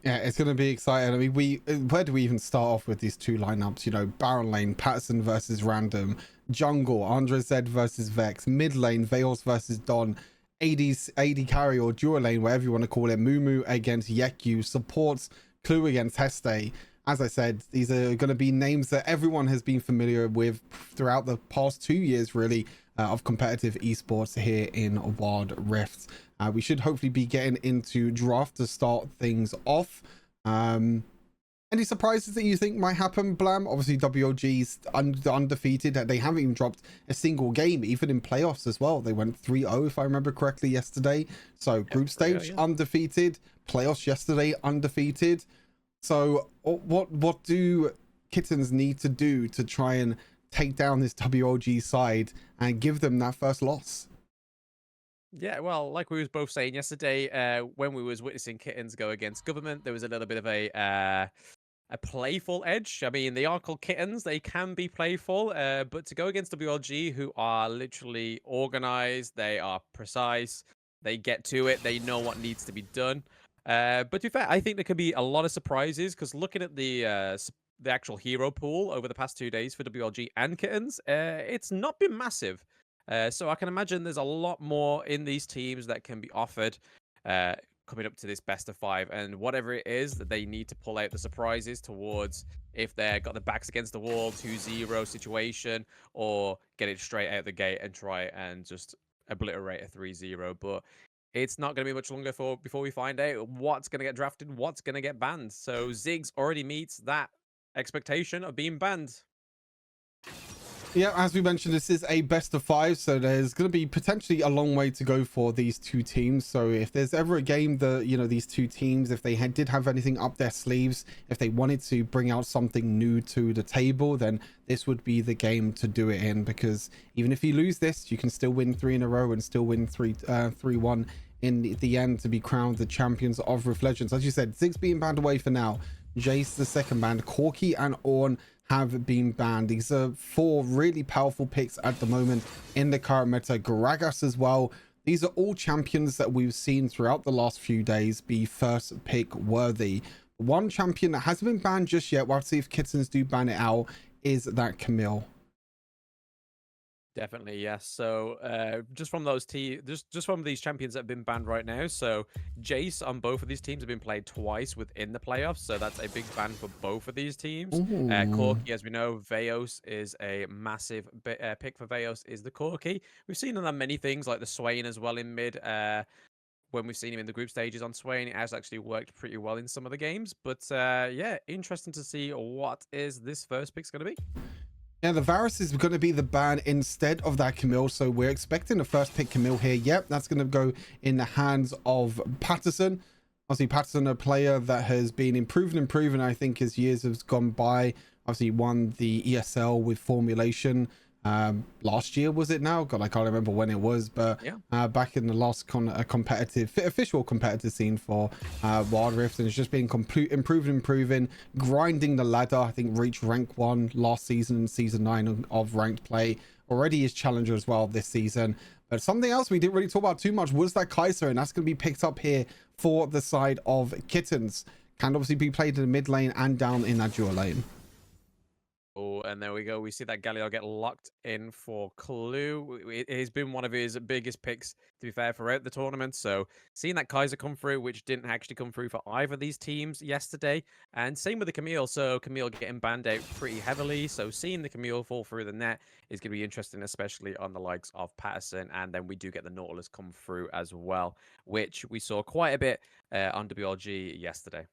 Yeah, it's going to be exciting. I mean, where do we even start off with these two lineups? You know, Baron lane, Patterson versus Random, jungle, Andre Zed versus Vex, mid lane, Veils versus Don, AD carry or dual lane, whatever you want to call it, Mumu against Yekyu, supports Clue against Heste. As I said, these are going to be names that everyone has been familiar with throughout the past 2 years, really, of competitive esports here in Wild Rift. We should hopefully be getting into draft to start things off. Any surprises that you think might happen, Blam? Obviously, WLG's undefeated. They haven't even dropped a single game, even in playoffs as well. They went 3-0, if I remember correctly, yesterday. So group stage, undefeated. Playoffs yesterday, undefeated. So what do Kittens need to do to try and take down this WLG side and give them that first loss? Yeah, well, like we was both saying yesterday, when we was witnessing Kittens go against Government, there was a little bit of a playful edge. I mean, they are called Kittens; they can be playful, but to go against WLG, who are literally organized, they are precise, they get to it, they know what needs to be done. But to be fair, I think there could be a lot of surprises because looking at the actual hero pool over the past 2 days for WLG and Kittens, it's not been massive. So I can imagine there's a lot more in these teams that can be offered coming up to this best of 5, and whatever it is that they need to pull out the surprises towards, if they've got the backs against the wall 2-0 situation, or get it straight out the gate and try and just obliterate a 3-0. But it's not going to be much longer before we find out what's going to get drafted, what's going to get banned. So Ziggs already meets that expectation of being banned. Yeah, as we mentioned, this is a best of 5, so there's going to be potentially a long way to go for these two teams. So if there's ever a game that, you know, these two teams, if they did have anything up their sleeves, if they wanted to bring out something new to the table, then this would be the game to do it in, because even if you lose this, you can still win 3 in a row and still win 3-1 in the end to be crowned the champions of Rift Legends. As you said, Ziggs being banned away for now, Jace the second banned, Corki and Ornn have been banned. These are 4 really powerful picks at the moment in the current meta. Gragas as well. These are all champions that we've seen throughout the last few days be first pick worthy. One champion that hasn't been banned just yet, we'll have to see if Kittens do ban it out, is that Camille. Definitely, yes. So just from those just from these champions that have been banned right now. So Jace on both of these teams have been played twice within the playoffs. So that's a big ban for both of these teams. Corki, as we know, Veos is a massive pick for Veos is the Corki. We've seen him on many things like the Swain as well in mid. When we've seen him in the group stages on Swain, it has actually worked pretty well in some of the games. But yeah, interesting to see what is this first pick's going to be. Yeah, the Varus is going to be the ban instead of that Camille. So we're expecting the first pick Camille here. Yep, that's going to go in the hands of Patterson. Obviously, Patterson, a player that has been improving, I think, as years have gone by. Obviously, won the ESL with Formulation last year, was it now? God, I can't remember when it was, but yeah. Back in the last official competitive scene for Wild Rift, and it's just been improving, grinding the ladder. I think reached rank 1 last season, season 9 of ranked play. Already is challenger as well this season. But something else we didn't really talk about too much was that Kaiser, and that's going to be picked up here for the side of Kittens. Can obviously be played in the mid lane and down in that dual lane. Oh, and there we go. We see that Galio get locked in for Clue. It has been one of his biggest picks, to be fair, throughout the tournament. So seeing that Kaiser come through, which didn't actually come through for either of these teams yesterday. And same with the Camille. So Camille getting banned out pretty heavily. So seeing the Camille fall through the net is going to be interesting, especially on the likes of Patterson. And then we do get the Nautilus come through as well, which we saw quite a bit on WLG yesterday.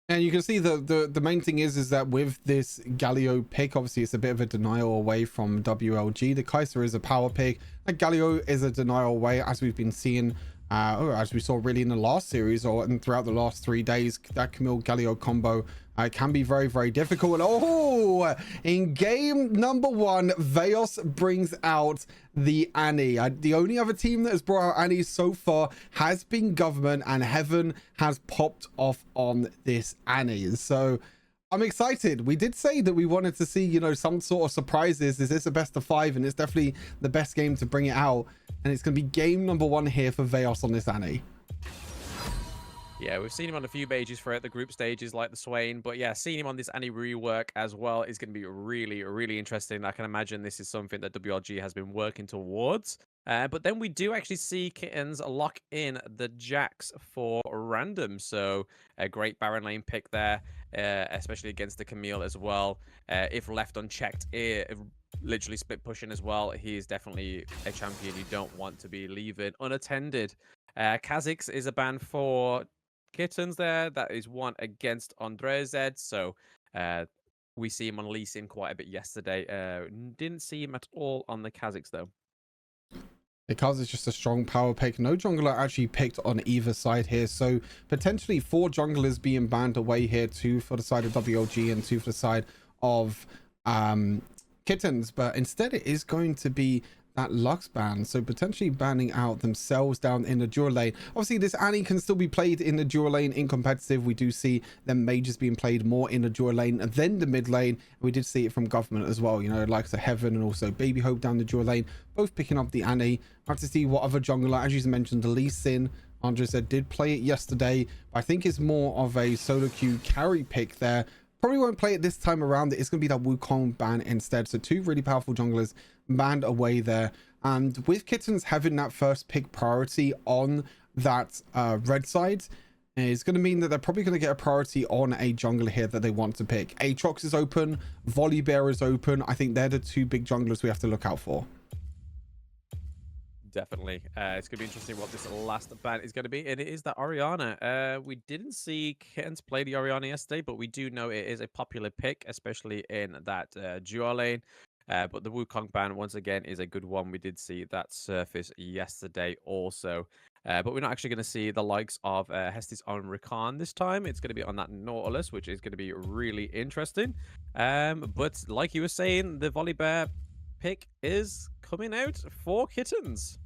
And you can see the main thing is that with this Galio pick, obviously it's a bit of a denial away from WLG. The Kaiser is a power pick. And Galio is a denial away, as we've been seeing, as we saw really in the last series and throughout the last 3 days. That Camille Galio combo can be very, very difficult. Oh, in game number 1, Veos brings out the Annie. The only other team that has brought out Annie so far has been Government, and Heaven has popped off on this Annie. So I'm excited. We did say that we wanted to see, you know, some sort of surprises. Is this a best of 5? And it's definitely the best game to bring it out. And it's going to be game number 1 here for Veos on this Annie. Yeah, we've seen him on a few mages throughout the group stages like the Swain, but yeah, seeing him on this Annie rework as well is going to be really, really interesting. I can imagine this is something that WLG has been working towards. But then we do actually see Kittens lock in the Jax for random. So a great Baron lane pick there, especially against the Camille as well. If left unchecked, literally split pushing as well. He is definitely a champion you don't want to be leaving unattended. Kha'Zix is a ban for Kittens there. That is one against Andre Z. So we see him on Lee Sin quite a bit yesterday. Didn't see him at all on the Kha'Zix though. Because it's just a strong power pick. No jungler actually picked on either side here. So potentially 4 junglers being banned away here, 2 for the side of WLG and 2 for the side of Kittens. But instead it is going to be that Lux ban, so potentially banning out themselves down in the dual lane. Obviously this Annie can still be played in the dual lane in competitive. We do see them mages being played more in the dual lane than the mid lane. We did see it from government as well, you know, like the Heaven and also Baby Hope down the dual lane, both picking up the Annie. I have to see what other jungler, as you mentioned, the Lee Sin, Andre said, did play it yesterday, but I think it's more of a solo queue carry pick there. Probably won't play it this time around. It's going to be that Wukong ban instead. So 2 really powerful junglers banned away there. And with Kittens having that first pick priority on that red side, it's going to mean that they're probably going to get a priority on a jungler here that they want to pick. Aatrox is open, Volibear is open. I think they're the 2 big junglers we have to look out for. Definitely. It's going to be interesting what this last ban is going to be. And it is that Orianna. We didn't see Kittens play the Orianna yesterday, but we do know it is a popular pick, especially in that duo lane. But the Wukong ban, once again, is a good one. We did see that surface yesterday also. But we're not actually going to see the likes of Hesti's own Rakan this time. It's going to be on that Nautilus, which is going to be really interesting. But like you were saying, the Volibear pick is coming out for Kittens.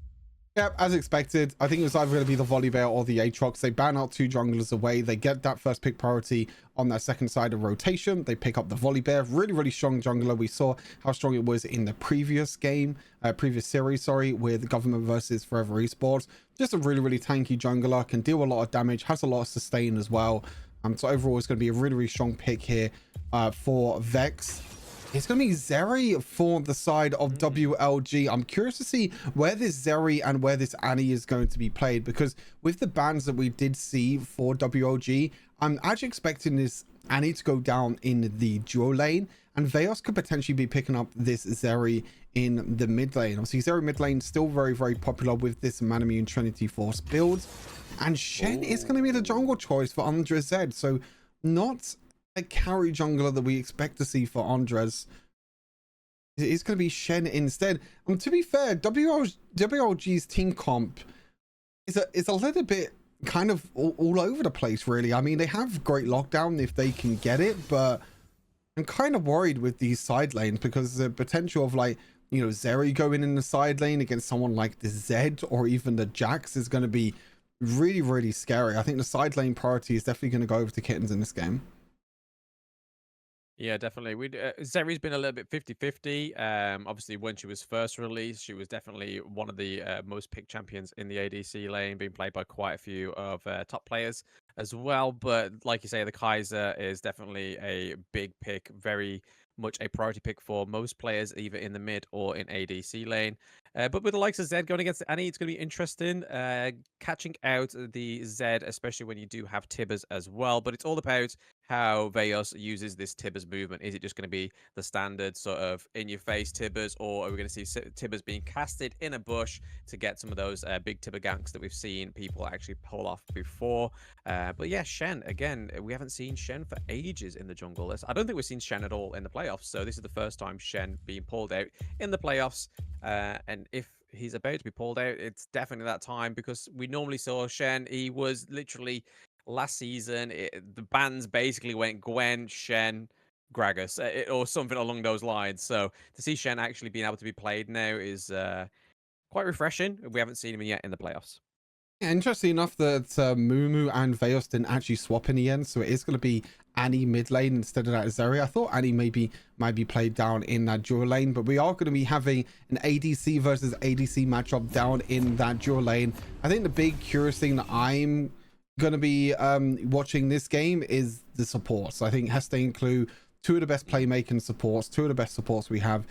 Yep, as expected. I think it was either going to be the Volibear or the Aatrox. They ban out 2 junglers away. They get that first pick priority on that second side of rotation. They pick up the Volibear. Really, really strong jungler. We saw how strong it was in the previous game, previous series, sorry, with Government versus Forever Esports. Just a really, really tanky jungler. Can deal a lot of damage. Has a lot of sustain as well. So overall, it's going to be a really, really strong pick here for Vex. It's going to be Zeri for the side of WLG. I'm curious to see where this Zeri and where this Annie is going to be played, because with the bans that we did see for WLG, I'm actually expecting this Annie to go down in the duo lane, and Veos could potentially be picking up this Zeri in the mid lane. Obviously, Zeri mid lane still very, very popular with this Manamune Trinity Force build, and Shen is going to be the jungle choice for Andre Z. So not a carry jungler that we expect to see for Andres. It's going to be Shen instead. To be fair, WLG's team comp is a little bit kind of all over the place, really. I mean, they have great lockdown if they can get it, but I'm kind of worried with these side lanes because the potential of, like, you know, Zeri going in the side lane against someone like the Zed or even the Jax is going to be really, really scary. I think the side lane priority is definitely going to go over to Kittens in this game. Yeah, definitely. Zeri's been a little bit 50-50. Obviously, when she was first released, she was definitely one of the most picked champions in the ADC lane, being played by quite a few of top players as well. But like you say, the Kaiser is definitely a big pick, very much a priority pick for most players, either in the mid or in ADC lane. But with the likes of Zed going against Annie, it's going to be interesting catching out the Zed, especially when you do have Tibbers as well. But it's all about how Veos uses this Tibbers movement. Is it just going to be the standard sort of in-your-face Tibbers, or are we going to see Tibbers being casted in a bush to get some of those big Tibber ganks that we've seen people actually pull off before? But yeah, Shen, again, we haven't seen Shen for ages in the jungle. I don't think we've seen Shen at all in the playoffs, so this is the first time Shen being pulled out in the playoffs. And if he's about to be pulled out, it's definitely that time, because we normally saw Shen, he was literally last season, the bans basically went Gwen, Shen, Gragas, or something along those lines. So to see Shen actually being able to be played now is quite refreshing. We haven't seen him yet in the playoffs. Yeah, interesting enough that Mumu and Veos didn't actually swap in the end, so it is going to be Annie mid lane instead of that Zeri. I thought Annie might be played down in that dual lane, but we are going to be having an ADC versus ADC matchup down in that dual lane. I think the big curious thing that I'm going to be watching this game is the supports. I think Heste and Clue, two of the best playmaking supports, two of the best supports we have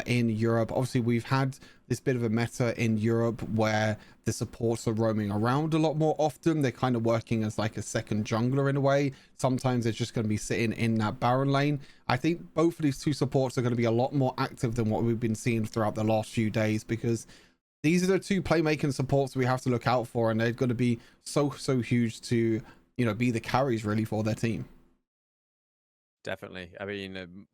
in Europe. Obviously, we've had this bit of a meta in Europe where the supports are roaming around a lot more often. They're kind of working as like a second jungler in a way. Sometimes it's just going to be sitting in that Baron lane. I think both of these two supports are going to be a lot more active than what we've been seeing throughout the last few days, because these are the two playmaking supports we have to look out for, and they're going to be so huge to, you know, be the carries really for their team. Definitely. I mean,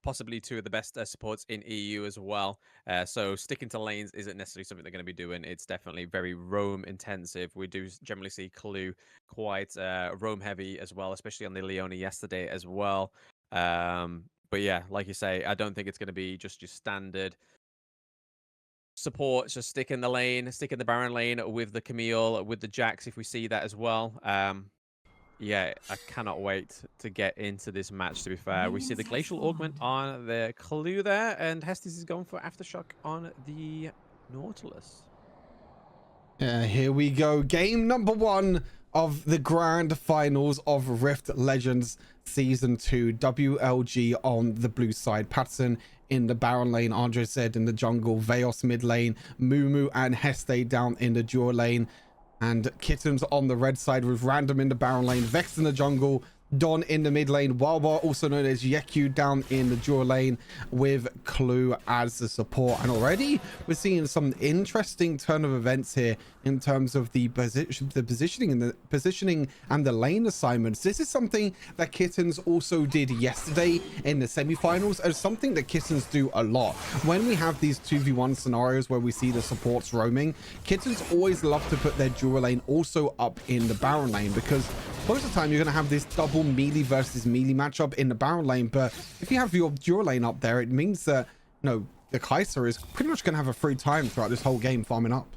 possibly two of the best supports in EU as well. So sticking to lanes isn't necessarily something they're going to be doing. It's definitely very roam intensive. We do generally see Clue quite roam heavy as well, especially on the Leone yesterday as well. But yeah, like you say, I don't think it's going to be just your standard support. Just stick in the lane, stick in the Baron lane with the Camille, with the Jax if we see that as well. Yeah, I cannot wait to get into this match, to be fair. We see the Glacial Augment on the Clue there, and Hestes is going for Aftershock on the Nautilus. Here we go. Game number 1 of the grand finals of Rift Legends Season 2. WLG on the blue side. Patson in the Baron lane, Andre Zed in the jungle, Veos mid lane, Mumu and Heste down in the dual lane. And Kittens on the red side with Random in the Baron lane, Vex in the jungle, Don in the mid lane, Wawa, also known as Yeku, down in the dual lane with Clue as the support. And already we're seeing some interesting turn of events here in terms of the positioning and the lane assignments. This is something that Kittens also did yesterday in the semifinals, and something that Kittens do a lot. When we have these 2v1 scenarios where we see the supports roaming, Kittens always love to put their dual lane also up in the Baron lane, because most of the time you're going to have this double melee versus melee matchup in the Baron lane. But if you have your dual lane up there, it means that, you know, the Kaiser is pretty much going to have a free time throughout this whole game farming up.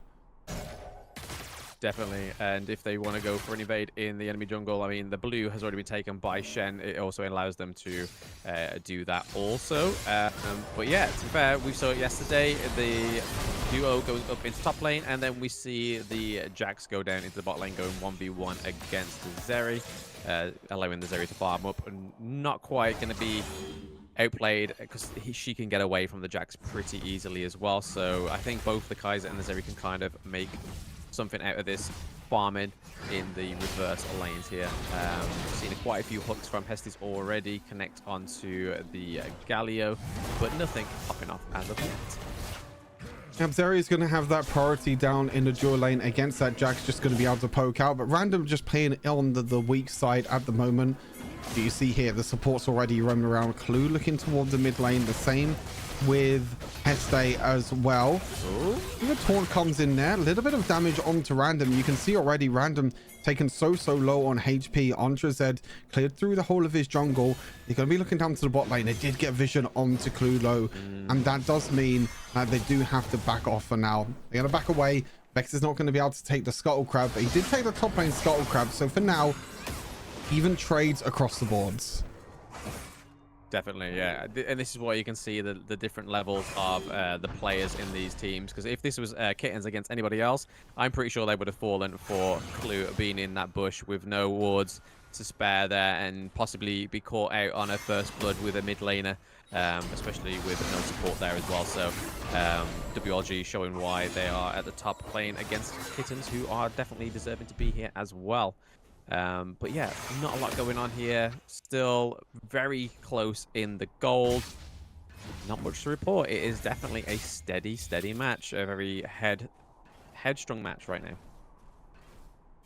Definitely, and if they want to go for an invade in the enemy jungle, I mean, the blue has already been taken by Shen. It also allows them to do that also. But yeah, to be fair, we saw it yesterday. The duo goes up into top lane, and then we see the Jax go down into the bot lane, going 1v1 against Zeri, allowing the Zeri to farm up, and not quite going to be outplayed because she can get away from the Jax pretty easily as well. So I think both the Kaiser and the Zeri can kind of make something out of this farming in the reverse lanes here. Seen quite a few hooks from Hestes already connect onto the Galio, but nothing popping off as of yet. Zeri is going to have that priority down in the dual lane against that Jax, just going to be able to poke out, but Random just playing on the weak side at the moment. Do you see here the supports already roaming around? Clue looking towards the mid lane, the same with Heste as well. The taunt comes in there, a little bit of damage onto Random. You can see already Random taken so low on HP. Andre Zed cleared through the whole of his jungle. They're going to be looking down to the bot lane. They did get vision onto Clue low, and that does mean that they do have to back off for now. They're going to back away. Vex is not going to be able to take the Scuttle Crab, but he did take the top lane Scuttle Crab. So for now, even trades across the boards. Definitely, yeah. And this is why you can see the different levels of the players in these teams. Because if this was Kittens against anybody else, I'm pretty sure they would have fallen for Clue being in that bush with no wards to spare there, and possibly be caught out on a first blood with a mid laner, especially with no support there as well. So WLG showing why they are at the top lane against Kittens, who are definitely deserving to be here as well. But yeah, not a lot going on here. Still very close in the gold. Not much to report. It is definitely a steady match. A very headstrong match right now.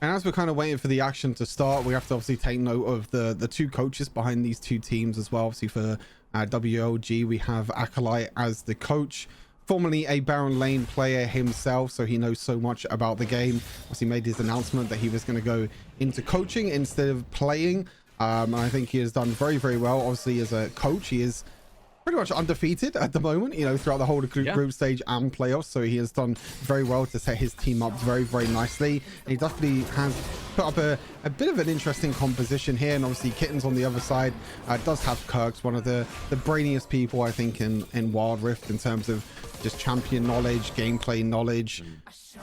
And as we're kind of waiting for the action to start, we have to obviously take note of the two coaches behind these two teams as well. Obviously for WLG, we have Acolyte as the coach, formerly a Baron lane player himself, so he knows so much about the game. Obviously made his announcement that he was going to go into coaching instead of playing, and I think he has done very well. Obviously as a coach, he is pretty much undefeated at the moment, you know, throughout the whole group stage and playoffs. So he has done very well to set his team up very nicely. And he definitely has put up a bit of an interesting composition here, and obviously Kittens on the other side does have Kirks, one of the brainiest people I think in Wild Rift in terms of just champion knowledge, gameplay knowledge,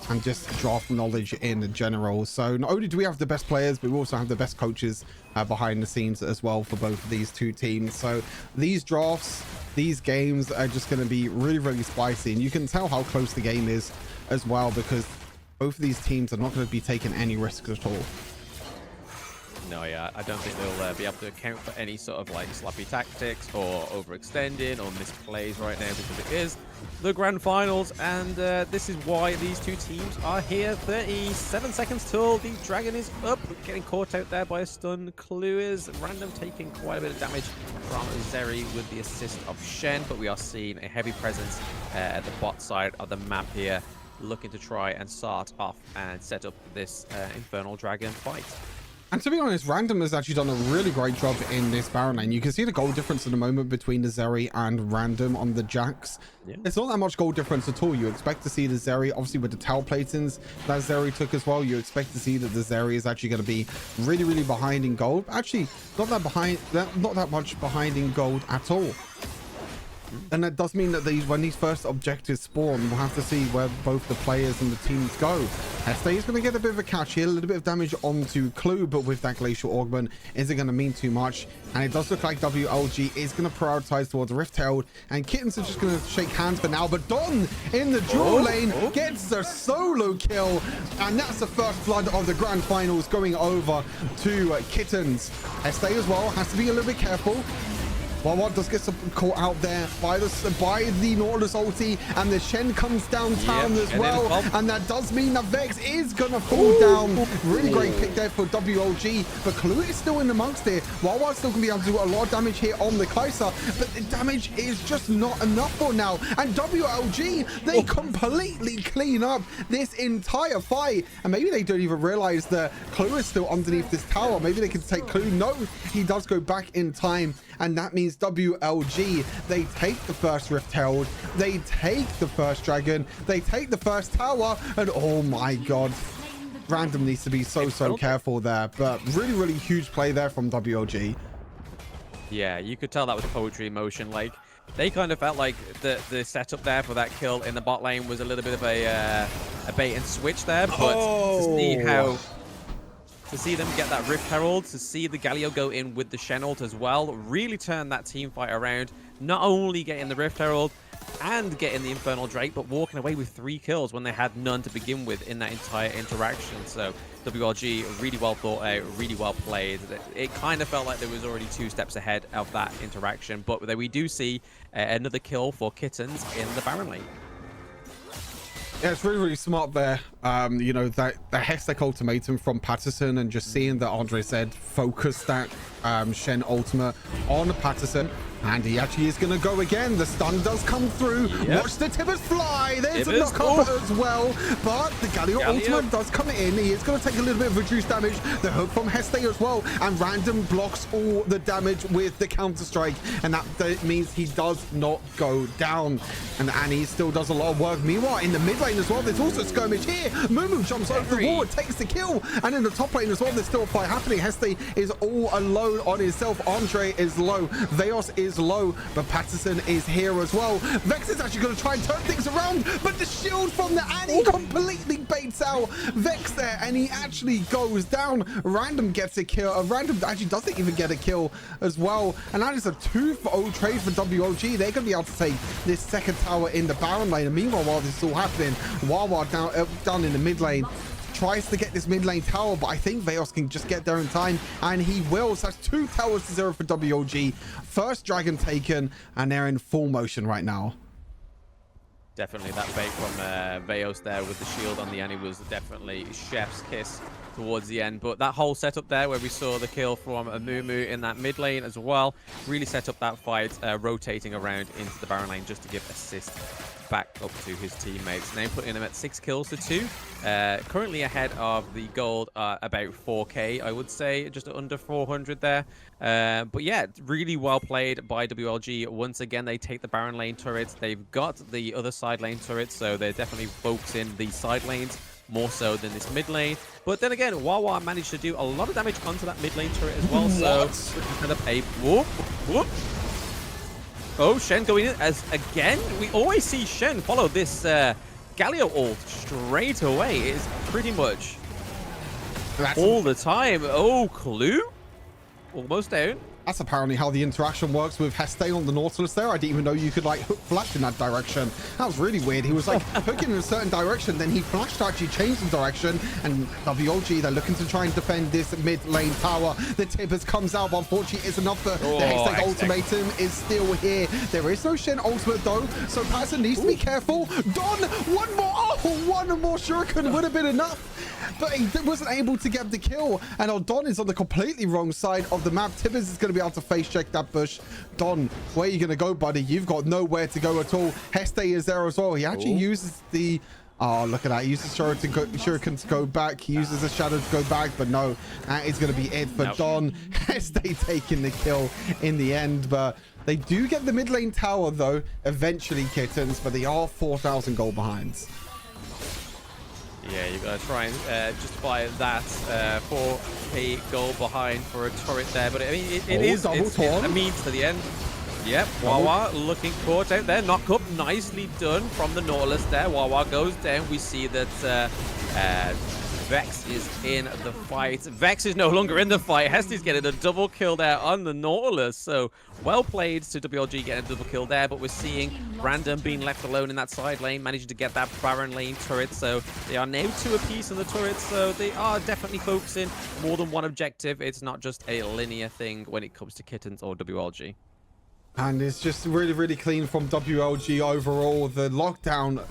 and just draft knowledge in general. So not only do we have the best players, but we also have the best coaches behind the scenes as well for both of these two teams. So these drafts, these games are just going to be really, really spicy, and you can tell how close the game is as well, because both of these teams are not going to be taking any risks at all. No, yeah, I don't think they'll be able to account for any sort of like sloppy tactics or overextending or misplays right now, because it is the grand finals, and this is why these two teams are here. 37 seconds till the dragon is up, getting caught out there by a stun. Clue is Random taking quite a bit of damage from Zeri with the assist of Shen, but we are seeing a heavy presence at the bot side of the map here, looking to try and start off and set up this Infernal Dragon fight. And to be honest, Random has actually done a really great job in this Baron lane. You can see the goal difference at the moment between the Zeri and Random on the Jax. Yeah. It's not that much goal difference at all. You expect to see the Zeri, obviously with the Tau platings that Zeri took as well, you expect to see that the Zeri is actually going to be really, really behind in gold. Actually, not that much behind in gold at all. And that does mean that when these first objectives spawn, we'll have to see where both the players and the teams go. Heste is going to get a bit of a catch here, a little bit of damage onto Clue, but with that Glacial Augment, is it going to mean too much? And it does look like WLG is going to prioritize towards Rift Herald, and Kittens are just going to shake hands for now. But Don in the dual lane gets a solo kill, and that's the first blood of the grand finals going over to Kittens. Heste as well has to be a little bit careful. Wawa does get caught out there by the Nautilus ulti, and the Shen comes downtown as well, and that does mean that Vex is gonna fall down. Really great pick there for WLG, but Clue is still in amongst it. Wawa's still gonna be able to do a lot of damage here on the Kai'Sa, but the damage is just not enough for now. And WLG, they completely clean up this entire fight, and maybe they don't even realize that Clue is still underneath this tower. Maybe they can take Clue. No, he does go back in time, and that means WLG, they take the first Rift Herald, they take the first Dragon, they take the first tower, and oh my god, Random needs to be so careful there. But really, really huge play there from WLG. Yeah, you could tell that was poetry in motion. Like, they kind of felt like the setup there for that kill in the bot lane was a little bit of a bait and switch there, but to see them get that Rift Herald, to see the Galio go in with the Shen ult as well, really turn that team fight around. Not only getting the Rift Herald and getting the Infernal Drake, but walking away with 3 kills when they had none to begin with in that entire interaction. So WLG, really well thought out, really well played. It kind of felt like there was already 2 steps ahead of that interaction, but we do see another kill for Kittens in the Baron lane. Yeah, it's really, really smart there. You know, that the Hextech ultimatum from Patterson, and just seeing that Andre said focus that Shen ultimate on Patterson, and he actually is going to go again. The stun does come through. Yep. Watch the Tibbers fly. There's a knock-up as well, but the Galio ultimate does come in. He is going to take a little bit of reduced damage. The hook from Heste as well, and Random blocks all the damage with the counter-strike, and that means he does not go down. And he still does a lot of work. Meanwhile, in the mid lane as well, there's also skirmish here. Mumu jumps over the wall, takes the kill, and in the top lane as well, there's still a fight happening. Heste is all alone on himself. Andre is low. Veos is low, but Patterson is here as well. Vex is actually going to try and turn things around, but the shield from the Annie completely baits out Vex there, and he actually goes down. Random gets a kill. Random actually doesn't even get a kill as well, and that is a 2-0 trade for WLG. They're going to be able to take this second tower in the Baron lane. And meanwhile, while this is all happening, Wawa down in the mid lane tries to get this mid lane tower, but I think Veos can just get there in time, and he will. So that's 2 towers to 0 for WLG. First dragon taken, and they're in full motion right now. Definitely that bait from Veos there with the shield on the Annie was definitely chef's kiss towards the end. But that whole setup there where we saw the kill from Mumu in that mid lane as well really set up that fight, rotating around into the Baron lane just to give assist back up to his teammates. Now putting him at 6 kills to 2. Currently ahead of the gold, about 4k, I would say, just under 400 there. But yeah, really well played by WLG. Once again, they take the Baron lane turrets. They've got the other side lane turrets, so they're definitely focusing the side lanes more so than this mid lane. But then again, Wawa managed to do a lot of damage onto that mid lane turret as well. So instead of a whoop, whoop. Oh, Shen going in as again. We always see Shen follow this Galio ult straight away. It's pretty much all the time. Oh, Clue almost down. That's apparently how the interaction works with Heste on the Nautilus there. I didn't even know you could like hook flash in that direction. That was really weird. He was like hooking in a certain direction, then he flashed to actually change the direction. And WLG, they're looking to try and defend this mid lane tower. The Tibbers comes out, but unfortunately it's enough for the Heste ultimatum is still here. There is no Shen ultimate though, so Patterson needs to be careful. Don, one more shuriken would have been enough. But he wasn't able to get the kill. And Don is on the completely wrong side of the map. Tibbers is going to be able to face check that bush. Don, where are you going to go, buddy? You've got nowhere to go at all. Heste is there as well. He actually uses the... Oh, look at that. He uses shuriken to go back. He uses a shadow to go back. But no, that is going to be it for Don. Heste taking the kill in the end. But they do get the mid lane tower, though, eventually, Kittens. But they are 4,000 gold behind. Yeah, you got to try and justify that for a goal behind for a turret there. But I mean, it is it's a means to the end. Yep, Wawa looking caught out there. Knock up, nicely done from the Nautilus there. Wawa goes down. We see that Vex is in the fight. Vex is no longer in the fight. Heste's getting a double kill there on the Nautilus. So well played to WLG getting a double kill there. But we're seeing Random being left alone in that side lane, managing to get that Baron lane turret. So they are now 2 apiece on the turrets. So they are definitely focusing more than one objective. It's not just a linear thing when it comes to Kittens or WLG. And it's just really, really clean from WLG overall. The lockdown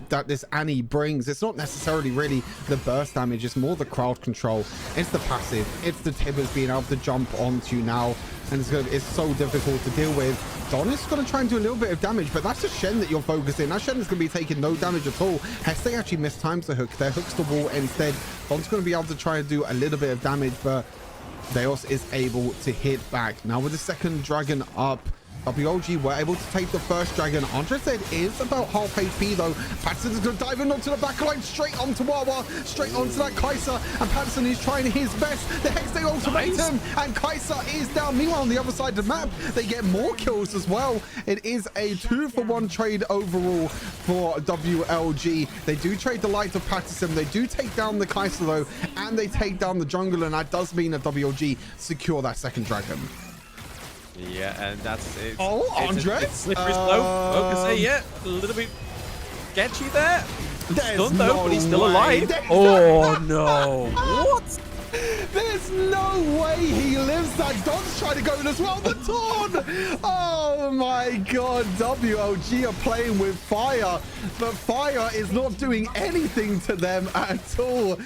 that this Annie brings, it's not necessarily really the burst damage. It's more the crowd control. It's the passive. It's the Tibbers being able to jump onto now. And it's so difficult to deal with. Don is going to try and do a little bit of damage, but that's a Shen that you're focusing. That Shen is going to be taking no damage at all. Heste actually mistimes the hook. Their hook's the wall instead. Don's going to be able to try and do a little bit of damage, but Deos is able to hit back. Now with the second dragon up, WLG were able to take the first dragon. Andre said is about half HP though. Patterson is going to dive in onto the back line, straight onto Wawa, straight onto that Kai'Sa, and Patterson is trying his best. The Hextech ultimatum, and Kai'Sa is down. Meanwhile, on the other side of the map, they get more kills as well. It is a 2-for-1 trade overall for WLG. They do trade the light of Patterson. They do take down the Kai'Sa though, and they take down the jungle, and that does mean that WLG secure that second dragon. Yeah, and that's it. Oh, Andre! It's slippery slope. Okay, yeah, a little bit sketchy there. Stunned though, but he's still alive. Oh no! What? There's no way he lives that. Don's trying to go in as well. The Taunt! Oh my god, WLG are playing with fire, but fire is not doing anything to them at all.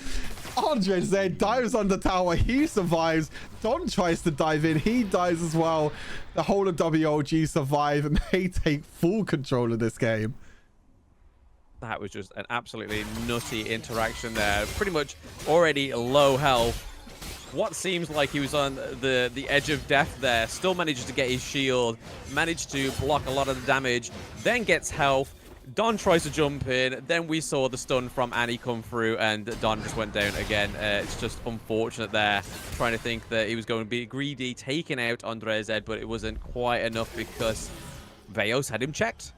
Andre Zed dives on the tower. He survives. Don tries to dive in. He dies as well. The whole of WLG survive, and they take full control of this game. That was just an absolutely nutty interaction there. Pretty much already low health. What seems like he was on the edge of death there. Still manages to get his shield. Managed to block a lot of the damage. Then gets health. Don tries to jump in, then we saw the stun from Annie come through, and Don just went down again. It's just unfortunate there, trying to think that he was going to be greedy, taking out Andre Zed, but it wasn't quite enough because Veos had him checked.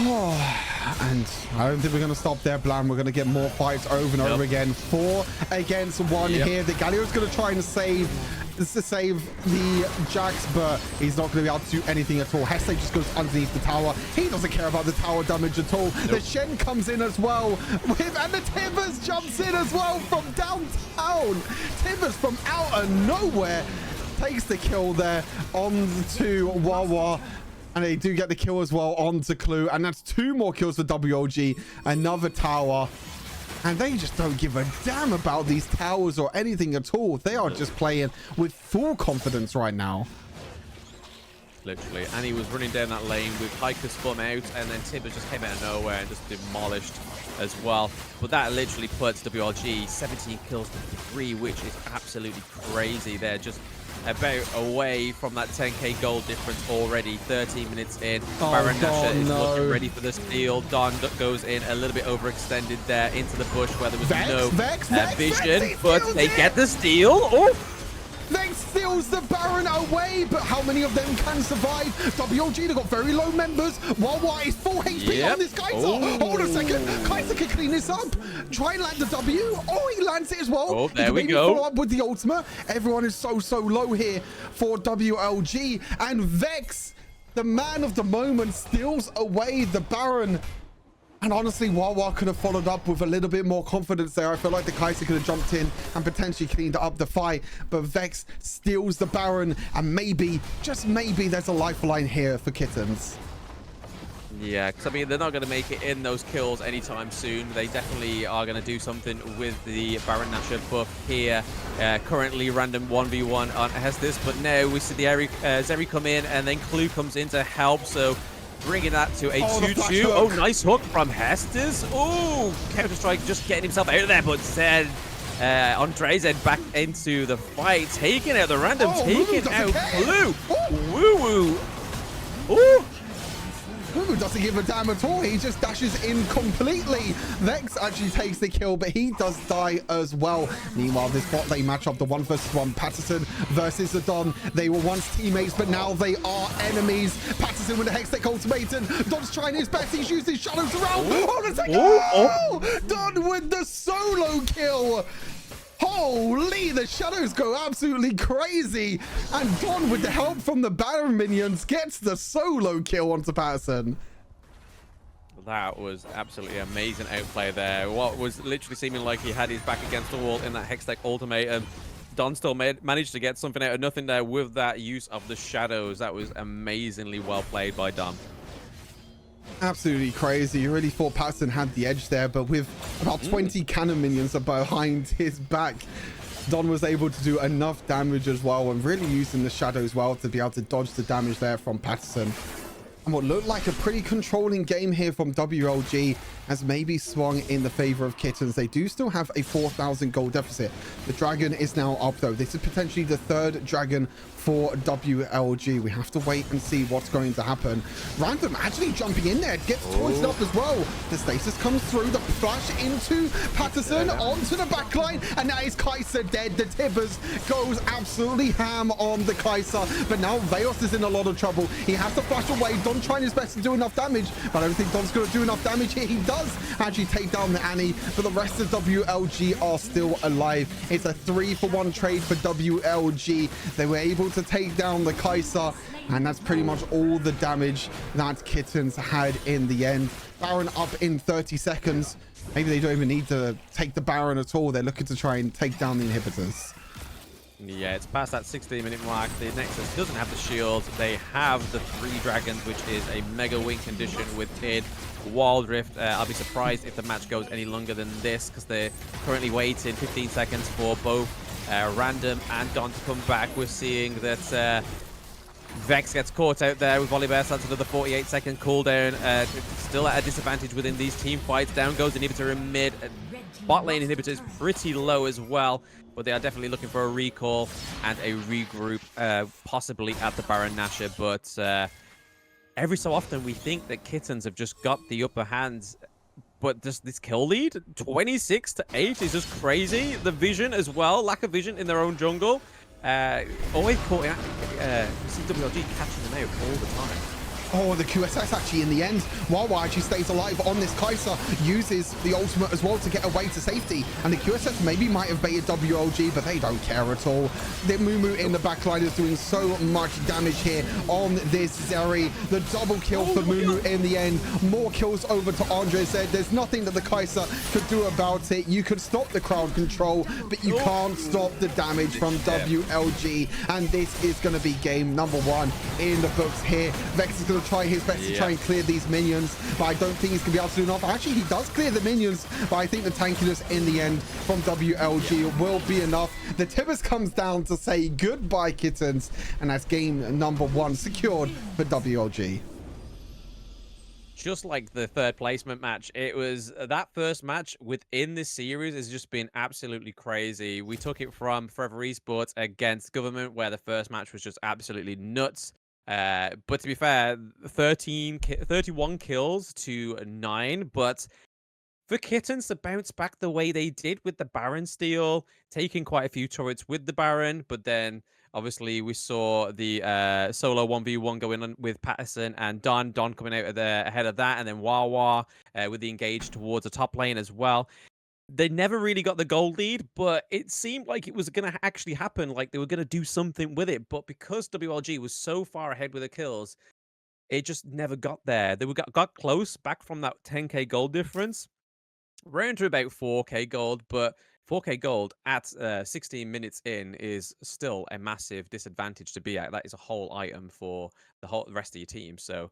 And I don't think we're going to stop there, Blam. We're going to get more fights over and over again. 4 against 1 here. The Galio's going to try and save the Jax, but he's not going to be able to do anything at all. Heste just goes underneath the tower. He doesn't care about the tower damage at all. The Shen comes in as well, and the Tibbers jumps in as well from downtown. Tibbers from out of nowhere takes the kill there onto Wawa. And they do get the kill as well onto Clue. And that's 2 more kills for WLG. Another tower. And they just don't give a damn about these towers or anything at all. They are just playing with full confidence right now. Literally. And he was running down that lane with Hiker spun out. And then Tibbers just came out of nowhere and just demolished as well. But that literally puts WLG 17 kills to 3, which is absolutely crazy. They're just about away from that 10k gold difference already. 13 minutes in. Oh, Baron Nashor is no. looking ready for the steal. Don goes in a little bit overextended there into the bush where there was no vision, but they get the steal. Oh! Vex steals the Baron away, but how many of them can survive? WLG, they've got very low members. Wawa is full HP on this Kaiser. Oh. Hold a second. Kaiser can clean this up. Try and land the W. Oh, he lands it as well. Oh, there we go. Follow up with the ultimate. Everyone is so low here for WLG. And Vex, the man of the moment, steals away the Baron. And honestly, Wawa could have followed up with a little bit more confidence there. I feel like the Kaiser could have jumped in and potentially cleaned up the fight. But Vex steals the Baron. And maybe, just maybe, there's a lifeline here for Kittens. Yeah, because I mean, they're not going to make it in those kills anytime soon. They definitely are going to do something with the Baron Nashor buff here. Currently, random 1v1 on Hestus. But now we see the Zeri come in, and then Clue comes in to help. So bringing that to a 2-2. Oh, nice hook from Hestus. Oh, Counter-Strike just getting himself out of there. But Zed, Andre Zed back into the fight. Taking out the random, taking out Clue. Woo-woo. Ooh. Who doesn't give a damn at all. He just dashes in completely. Vex actually takes the kill, but he does die as well. Meanwhile, this bot lane matchup, the 1v1 Patterson versus the Don. They were once teammates, but now they are enemies. Patterson with the Hextech ultimatum. Don's trying his best. He's using shadows around. Hold on a second. Oh! Don with the solo kill. Holy, the shadows go absolutely crazy. And Don, with the help from the Baron minions, gets the solo kill onto Patterson. That was absolutely amazing outplay there. What was literally seeming like he had his back against the wall in that Hextech ultimatum. Don still managed to get something out of nothing there with that use of the shadows. That was amazingly well played by Don. Absolutely crazy. You really thought Patterson had the edge there, but with about 20 cannon minions behind his back, Don was able to do enough damage as well, and really using the shadow as well to be able to dodge the damage there from Patterson. And what looked like a pretty controlling game here from WLG has maybe swung in the favor of Kittens. They do still have a 4,000 gold deficit. The dragon is now up though. This is potentially the third dragon for WLG. We have to wait and see what's going to happen. Random actually jumping in there, gets poisoned up as well. The stasis comes through, the flash into Patterson onto the backline, and now is Kaiser dead. The Tibbers goes absolutely ham on the Kaiser, but now Veos is in a lot of trouble. He has to flash away. Don trying his best to do enough damage, but I don't think Don's going to do enough damage here. He does actually take down the Annie, but the rest of WLG are still alive. It's a 3-for-1 trade for WLG. They were able to take down the Kaiser, and that's pretty much all the damage that Kittens had in the end. Baron up in 30 seconds. Maybe they don't even need to take the Baron at all. They're looking to try and take down the inhibitors. Yeah, it's past that 16-minute mark. The Nexus doesn't have the shield. They have the 3 dragons, which is a mega win condition within Wild Rift. I'll be surprised if the match goes any longer than this, because they're currently waiting 15 seconds for both Random and Don to come back. We're seeing that Vex gets caught out there with Volibear. That's another 48-second cooldown. Still at a disadvantage within these team fights. Down goes inhibitor in mid. Bot lane inhibitor is pretty low as well, but they are definitely looking for a recall and a regroup, possibly at the Baron Nashor. But every so often we think that Kittens have just got the upper hand, but just this kill lead, 26-8, is just crazy. The vision as well, lack of vision in their own jungle. Always caught in, WLG catching them out all the time. Oh, the QSS actually in the end. Wawa actually stays alive on this Kaiser, uses the ultimate as well to get away to safety. And the QSS maybe might have baited WLG, but they don't care at all. The Mumu in the backline is doing so much damage here on this Zeri. The double kill for Mumu in the end. More kills over to Andre Zed. There's nothing that the Kaiser could do about it. You could stop the crowd control, but you can't stop the damage from WLG. And this is going to be game number 1 in the books here. Vex is going to try his best to try and clear these minions, but I don't think he's going to be able to do enough. Actually, he does clear the minions, but I think the tankiness in the end from WLG will be enough. The Tibbers comes down to say goodbye, Kittens, and that's game number 1 secured for WLG. just like the third placement match, it was that first match within this series has just been absolutely crazy. We took it from Forever Esports against Government, where the first match was just absolutely nuts. But to be fair, 31 kills to 9. But for Kittens to bounce back the way they did with the Baron steal, taking quite a few turrets with the Baron, but then obviously we saw the solo 1v1 going on with Patterson and Don coming out of there ahead of that, and then Wawa with the engage towards the top lane as well. They never really got the gold lead, but it seemed like it was going to actually happen, like they were going to do something with it. But because WLG was so far ahead with the kills, it just never got there. They got close back from that 10k gold difference, round to about 4k gold, but 4k gold at 16 minutes in is still a massive disadvantage to be at. That is a whole item for the rest of your team. So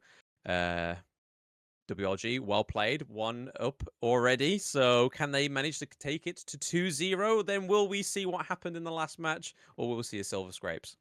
WLG, well played, 1 up already. So can they manage to take it to 2-0? Then will we see what happened in the last match, or will we see a silver scrapes?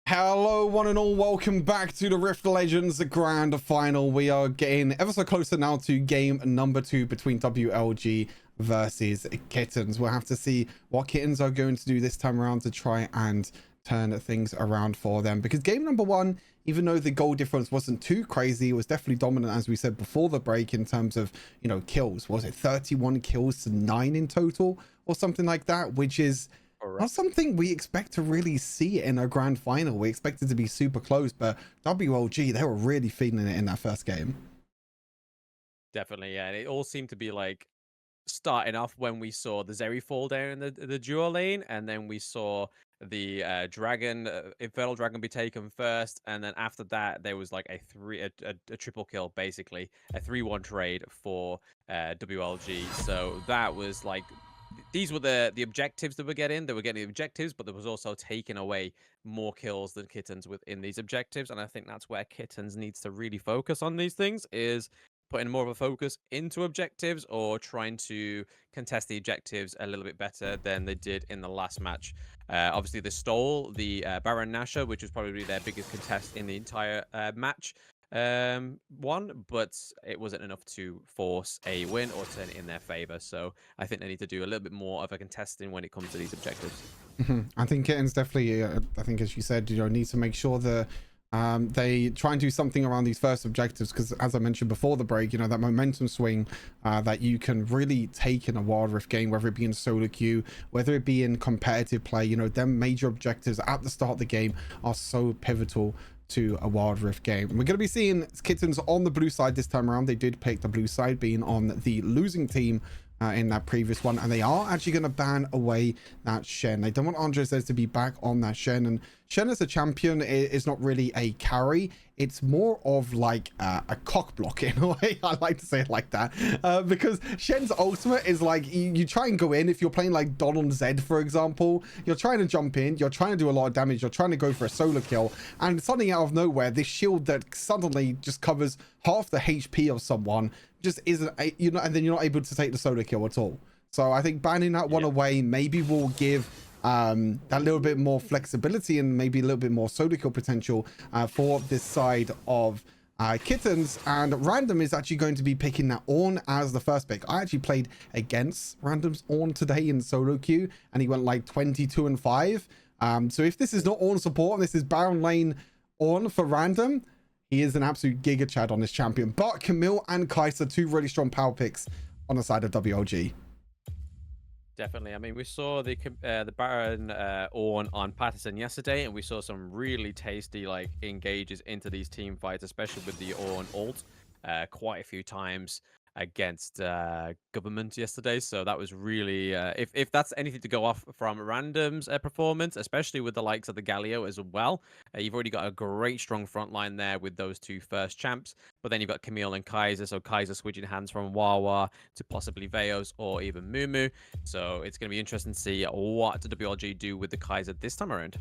Hello, one and all. Welcome back to the Rift Legends Grand Final. We are getting ever so closer now to game number 2 between WLG versus Kittens. We'll have to see what Kittens are going to do this time around to try and turn things around for them. Because game number 1, even though the goal difference wasn't too crazy, it was definitely dominant, as we said before the break, in terms of, you know, kills. Was it 31 kills to 9 in total or something like that, which is not something we expect to really see in a grand final. We expect it to be super close, but WLG, they were really feeling it in that first game. Definitely, yeah. And it all seemed to be like starting off when we saw the Zeri fall down in the duo lane, and then we saw the Infernal Dragon be taken first, and then after that there was like a triple kill, basically a 3-1 trade for WLG. So that was like, these were the objectives that we're getting. They were getting the objectives, but there was also taking away more kills than Kittens within these objectives. And I think that's where Kittens needs to really focus on these things, is putting more of a focus into objectives, or trying to contest the objectives a little bit better than they did in the last match. Obviously, they stole the Baron Nashor, which was probably their biggest contest in the entire match. One, but it wasn't enough to force a win or turn it in their favor. So I think they need to do a little bit more of a contesting when it comes to these objectives. I think Kittens definitely, I think, as you said, you know, need to make sure that they try and do something around these first objectives, because as I mentioned before the break, you know, that momentum swing that you can really take in a Wild Rift game, whether it be in solo queue, whether it be in competitive play, you know, them major objectives at the start of the game are so pivotal to a Wild Rift game. We're going to be seeing Kittens on the blue side this time around. They did pick the blue side, being on the losing team in that previous one, and they are actually going to ban away that Shen. They don't want Andre says to be back on that Shen, and Shen as a champion is not really a carry. It's more of like a cock block in a way. I like to say it like that, because Shen's ultimate is like, you try and go in. If you're playing like Don on Zed, for example, you're trying to jump in, you're trying to do a lot of damage, you're trying to go for a solo kill, and suddenly out of nowhere, this shield that suddenly just covers half the HP of someone just isn't, you know, and then you're not able to take the solo kill at all. So I think banning that one away maybe will give that little bit more flexibility and maybe a little bit more solo kill potential for this side of Kittens. And Random is actually going to be picking that Ornn as the first pick. I actually played against Random's Ornn today in solo queue, and he went like 22-5. So if this is not Ornn support and this is Baron lane Ornn for Random, he is an absolute giga chad on this champion. But Camille and Kai'Sa, 2 really strong power picks on the side of WLG. Definitely. I mean, we saw the Baron Ornn on Patterson yesterday, and we saw some really tasty like engages into these team fights, especially with the Ornn ult quite a few times against Government yesterday. So that was really, if that's anything to go off from Random's performance, especially with the likes of the Galio as well. You've already got a great strong front line there with those 2 first champs, but then you've got Camille and Kai'Sa. So Kai'Sa switching hands from Wawa to possibly Veos or even Mumu. So it's going to be interesting to see what the WLG do with the Kai'Sa this time around.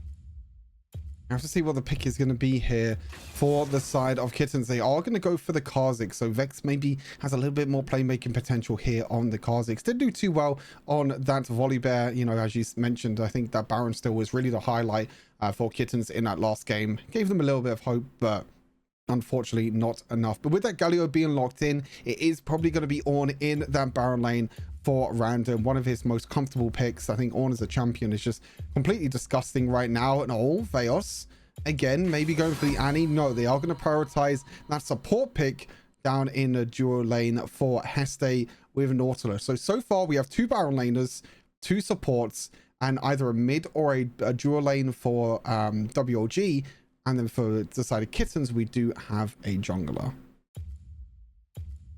I have to see what the pick is going to be here for the side of Kittens. They are going to go for the Kha'Zix. So Vex maybe has a little bit more playmaking potential here on the Kha'Zix. Didn't do too well on that Volibear. You know, as you mentioned, I think that Baron still was really the highlight for Kittens in that last game. Gave them a little bit of hope, but unfortunately not enough. But with that Galio being locked in, it is probably going to be Ornn in that Baron lane for Random, one of his most comfortable picks. I think Ornn as a champion is just completely disgusting right now. And all Veos again, maybe going for the Annie. No, they are going to prioritize that support pick down in a duo lane for Heste with Nautilus. So far we have 2 Baron laners, 2 supports, and either a mid or a duo lane for WLG. And then for the side of Kittens, we do have a jungler.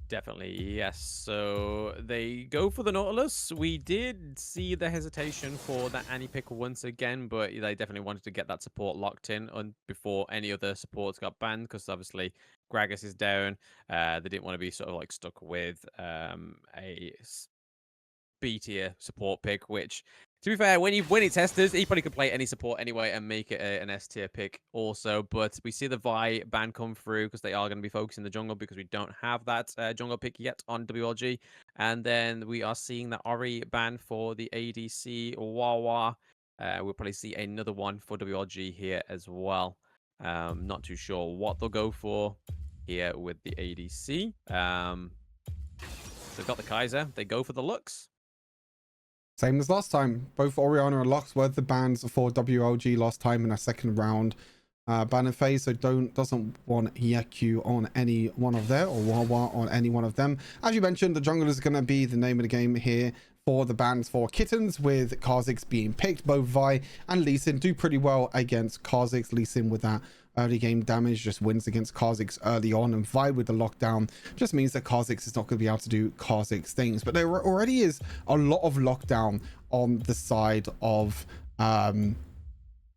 Definitely, yes. So they go for the Nautilus. We did see the hesitation for that Annie pick once again, but they definitely wanted to get that support locked in before any other supports got banned, because obviously Gragas is down. They didn't want to be sort of like stuck with a B tier support pick, which, to be fair, when it's Hester's, he probably could play any support anyway and make it an S tier pick also. But we see the Vi ban come through because they are going to be focusing the jungle, because we don't have that jungle pick yet on WLG. And then we are seeing the Ori ban for the ADC Wawa. We'll probably see another one for WLG here as well. Not too sure what they'll go for here with the ADC. They've got the Kaiser. They go for the Lux. Same as last time. Both Orianna and Lux were the bans for WLG last time in a second round banner phase. So doesn't want Yaku on any one of them, or Wawa on any one of them. As you mentioned, the jungle is going to be the name of the game here for the bans for Kittens, with Kha'Zix being picked. Both Vi and Lee Sin do pretty well against Kha'Zix. Lee Sin with that early game damage just wins against Kha'Zix early on, and Vi with the lockdown just means that Kha'Zix is not going to be able to do Kha'Zix things. But there already is a lot of lockdown on the side of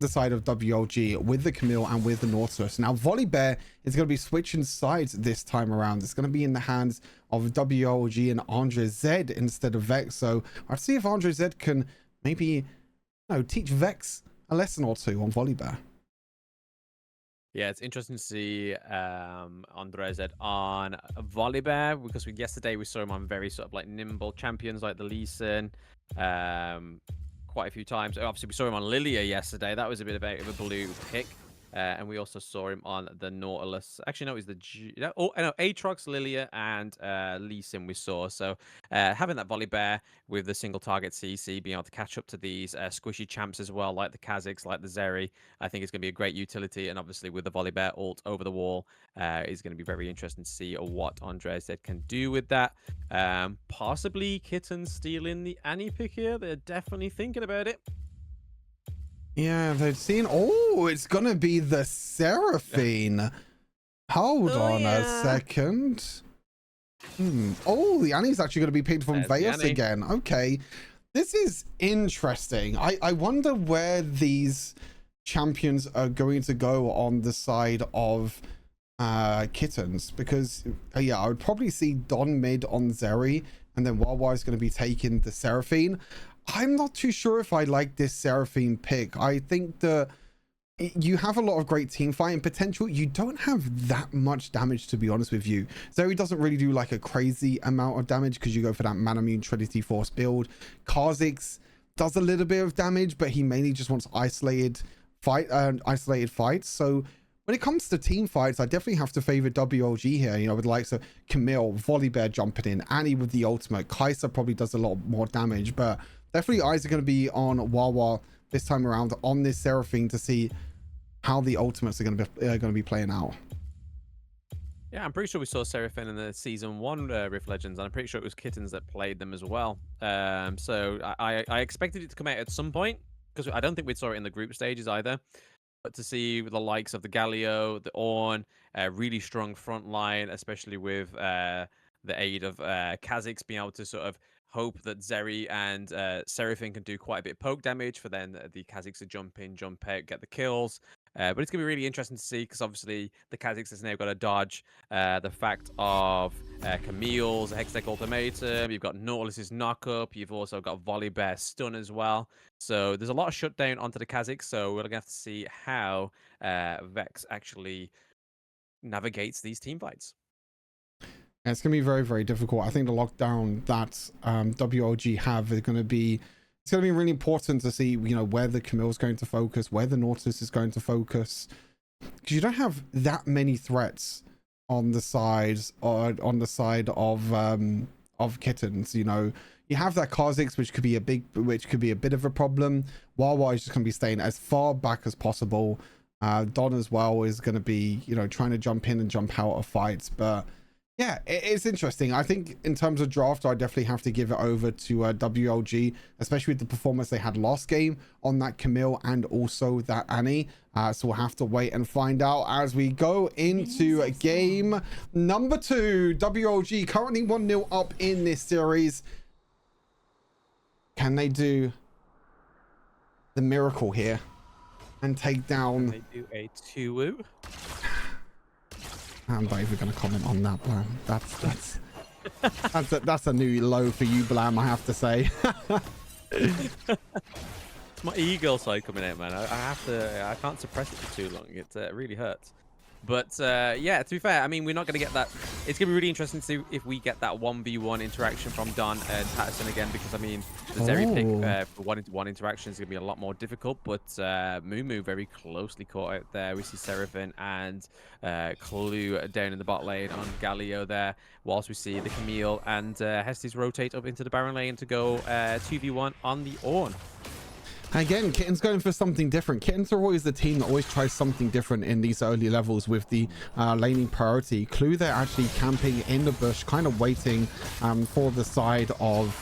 WLG with the Camille and with the Nautilus. Now Volibear is going to be switching sides this time around. It's going to be in the hands of WLG and Andre Z instead of Vex. So I'll see if Andre Z can maybe teach Vex a lesson or two on Volibear. Yeah, it's interesting to see Andre Z on Volibear, because yesterday we saw him on very sort of like nimble champions like the Lee Sin quite a few times. Obviously, we saw him on Lilia yesterday. That was a bit of a blue pick. And we also saw him on the Nautilus. Actually, no, it was the Aatrox, Lilia, and Lee Sin we saw. So having that Volibear with the single target CC, being able to catch up to these squishy champs as well, like the Kha'Zix, like the Zeri, I think it's going to be a great utility. And obviously with the Volibear ult over the wall, is going to be very interesting to see what Andre Z can do with that. Possibly Kittens stealing the Annie pick here. They're definitely thinking about it. Yeah, they've seen. Oh, it's gonna be the Seraphine. Hold on a second. Oh, the Annie's actually gonna be picked from Veos again. Okay, this is interesting. I wonder where these champions are going to go on the side of Kittens, because yeah, I would probably see Don mid on Zeri, and then Wawa is going to be taking the Seraphine. I'm not too sure if I like this Seraphine pick. I think that you have a lot of great team fighting potential. You don't have that much damage, to be honest with you. Zeri doesn't really do like a crazy amount of damage because you go for that Manamune Trinity Force build. Kha'Zix does a little bit of damage, but he mainly just wants isolated fights. So when it comes to team fights, I definitely have to favor WLG here, with the likes of Camille, Volibear jumping in, Annie with the ultimate. Kai'Sa probably does a lot more damage, but definitely eyes are going to be on Wawa this time around on this Seraphine to see how the ultimates are going to be playing out. Yeah, I'm pretty sure we saw Seraphine in the Season 1 Rift Legends, and I'm pretty sure it was Kittens that played them as well. So I expected it to come out at some point, because I don't think we saw it in the group stages either. But to see the likes of the Galio, the Ornn, really strong front line, especially with the aid of Kha'Zix being able to sort of hope that Zeri and Seraphine can do quite a bit of poke damage for then the Kha'Zix to jump in, jump out, get the kills. But it's going to be really interesting to see because obviously the Kazakhs has now got to dodge the fact of Camille's Hextech Ultimatum. You've got Nautilus's Knockup. You've also got Volley Bear Stun as well. So there's a lot of shutdown onto the Kazakhs. So we're going to have to see how Vex actually navigates these team fights. It's going to be very, very difficult. I think the lockdown that WLG have is going to be, it's going to be really important to see, you know, where the Camille's going to focus, where the Nautilus is going to focus, because you don't have that many threats on the sides or on the side of Kittens. You know, you have that Kha'Zix, which could be a bit of a problem. Wawa is just going to be staying as far back as possible. Don as well is going to be, you know, trying to jump in and jump out of fights, but yeah, it's interesting. I think in terms of draft, I definitely have to give it over to WLG, especially with the performance they had last game on that Camille and also that Annie. So we'll have to wait and find out as we go into game number 2. WLG currently 1-0 up in this series. Can they do the miracle here and take down? Can they do a 2-woo? I'm not even going to comment on that, Blam. That's a new low for you, Blam, I have to say. It's my ego side coming out, man. I can't suppress it for too long. It really hurts. But yeah, to be fair, I mean, we're not going to get that. It's going to be really interesting to see if we get that 1v1 interaction from Don and Patterson again, because I mean, the Zeri pick for 1-1 interaction is going to be a lot more difficult. But Mumu very closely caught out there. We see Seraphine and Clue down in the bot lane on Galio there, whilst we see the Camille and Hestes rotate up into the Baron lane to go 2v1 on the Ornn. Again, Kittens going for something different. Kittens are always the team that always tries something different in these early levels with the laning priority. Clue, they're actually camping in the bush, kind of waiting for the side of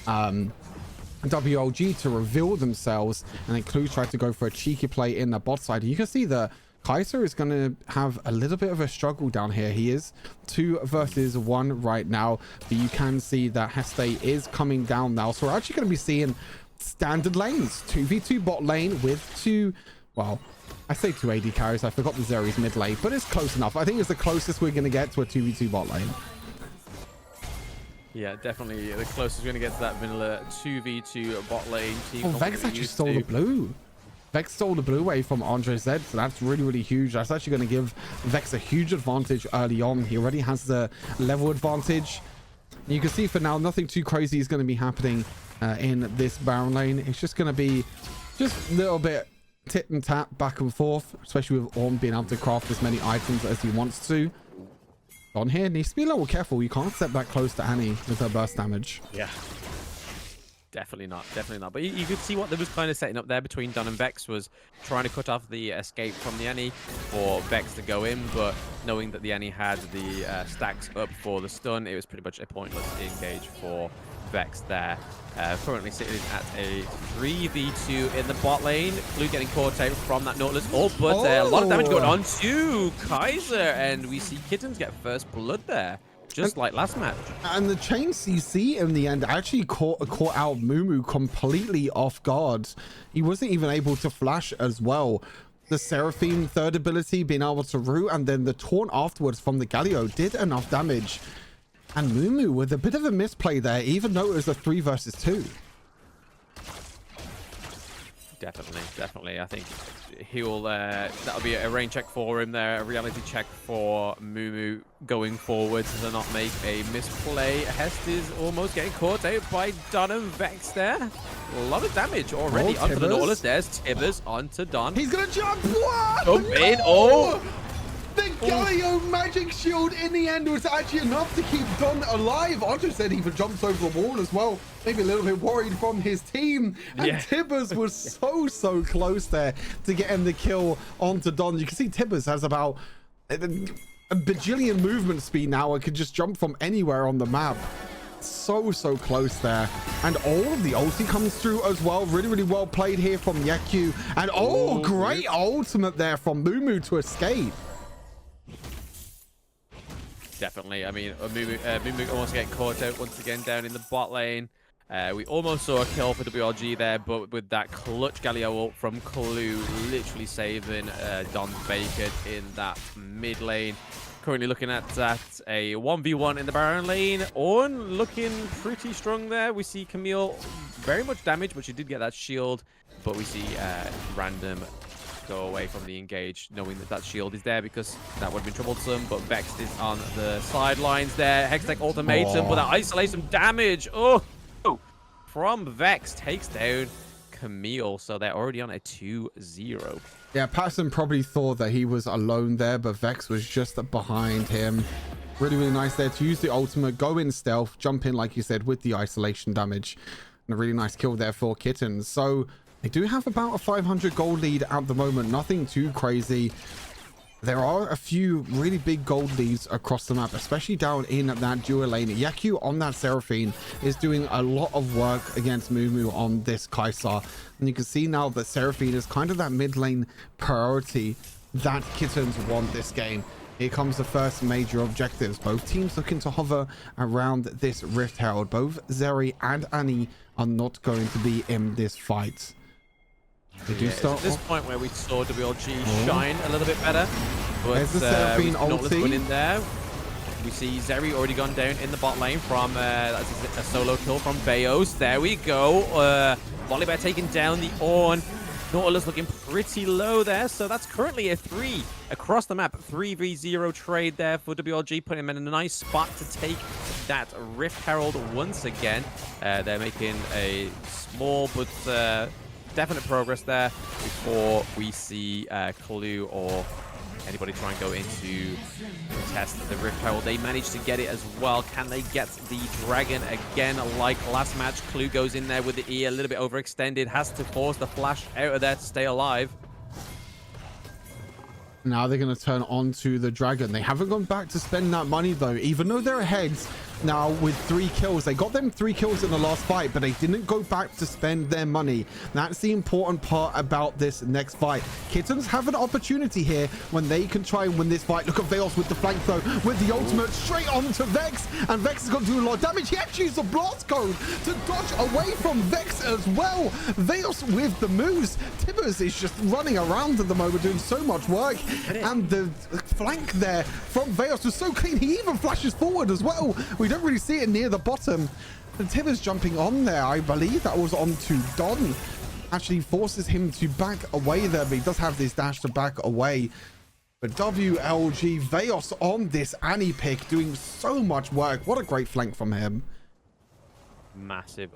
WLG to reveal themselves. And then Clue tried to go for a cheeky play in the bot side. You can see that Kaiser is going to have a little bit of a struggle down here. He is 2 versus 1 right now. But you can see that Heste is coming down now. So we're actually going to be seeing standard lanes, 2v2 bot lane with 2, well, I say 2 AD carries. I forgot the Zeri's mid lane, but it's close enough. I think it's the closest we're going to get to a 2v2 bot lane. Yeah, definitely the closest we're going to get to that vanilla 2v2 bot lane team. Oh, Vex actually stole the blue. Vex stole the blue wave from Andre Z, so that's really, really huge. That's actually going to give Vex a huge advantage early on. He already has the level advantage. You can see for now, nothing too crazy is going to be happening in this Baron lane. It's just going to be just a little bit tit and tap back and forth, especially with Ornn being able to craft as many items as he wants to. On here needs to be a little careful. You can't step that close to Annie with her burst damage. Yeah, definitely not, definitely not. But you could see what there was kind of setting up there between Don and Vex was trying to cut off the escape from the Annie for Vex to go in, but knowing that the Annie had the stacks up for the stun, it was pretty much a pointless engage for Vex there. Currently sitting at a 3v2 in the bot lane. Blue getting caught out from that Nautilus ult, but a lot of damage going on to Kaiser, and we see Kittens get first blood there, just like last match. And the chain CC in the end actually caught out Mumu completely off guard. He wasn't even able to flash as well. The Seraphine third ability being able to root, and then the taunt afterwards from the Galio did enough damage. And Mumu with a bit of a misplay there, even though it was a 3 versus 2. Definitely. I think he'll that'll be a rain check for him there, a reality check for Mumu going forward to not make a misplay. Hest is almost getting caught out by Don and Vex there. A lot of damage already onto the Nautilus. There's Tibbers onto Don. He's gonna jump. What? Jump in. Oh! The Galio magic shield in the end was actually enough to keep Don alive. Andre said he even jumps over the wall as well. Maybe a little bit worried from his team. And Tibbers was so close there to getting the kill onto Don. You can see Tibbers has about a bajillion movement speed now. It could just jump from anywhere on the map. So close there. And all of the ulti comes through as well. Really well played here from Yeku. And great ultimate there from Mumu to escape. Definitely. I mean, Mumu almost getting caught out once again down in the bot lane. We almost saw a kill for WLG there, but with that clutch Galio ult from Clue, literally saving Don Baker in that mid lane. Currently looking at that, a 1v1 in the Baron lane. Ornn looking pretty strong there. We see Camille very much damaged, but she did get that shield. But we see Random go away from the engage, knowing that that shield is there because that would have been troublesome. But Vex is on the sidelines there. Hextech ultimatum, but that isolation damage. Oh, from Vex takes down Camille. So they're already on a 2-0. Yeah, Patterson probably thought that he was alone there, but Vex was just behind him. Really, really nice there to use the ultimate, go in stealth, jump in, like you said, with the isolation damage. And a really nice kill there for Kittens. So they do have about a 500 gold lead at the moment. Nothing too crazy. There are a few really big gold leads across the map, especially down in that dual lane. Yaku on that Seraphine is doing a lot of work against Mumu on this Kai'Sa. And you can see now that Seraphine is kind of that mid lane priority that Kittens want this game. Here comes the first major objectives. Both teams looking to hover around this Rift Herald. Both Zeri and Annie are not going to be in this fight. They do start at this point where we saw WLG shine a little bit better, but there's the Seraphine ulti in there. We see Zeri already gone down in the bot lane from that's a solo kill from Beos. There we go. Volibear taking down the Ornn. Nautilus looking pretty low there, so that's currently a 3 across the map. 3v0 trade there for WLG, putting him in a nice spot to take that Rift Herald once again. They're making a small but definite progress there before we see Clue or anybody try and go into test the Rift Herald. They managed to get it as well. Can they get the Dragon again like last match? Clue goes in there with the E a little bit overextended, has to force the flash out of there to stay alive. Now they're going to turn on to the Dragon. They haven't gone back to spend that money though, even though they're ahead now with 3 kills. They got them 3 kills in the last fight, but they didn't go back to spend their money. That's the important part about this next fight. Kittens have an opportunity here when they can try and win this fight. Look at Veos with the flank throw, with the ultimate straight on to Vex, and Vex is going to do a lot of damage. He actually used the blast code to dodge away from Vex as well. Veos with the moves. Tibbers is just running around at the moment doing so much work, and the flank there from Veos was so clean. He even flashes forward as well. We don't really see it near the bottom. And Tibbers jumping on there, I believe that was onto Don. Actually forces him to back away there, but he does have this dash to back away. But WLG, Veos on this Annie pick, doing so much work. What a great flank from him. Massive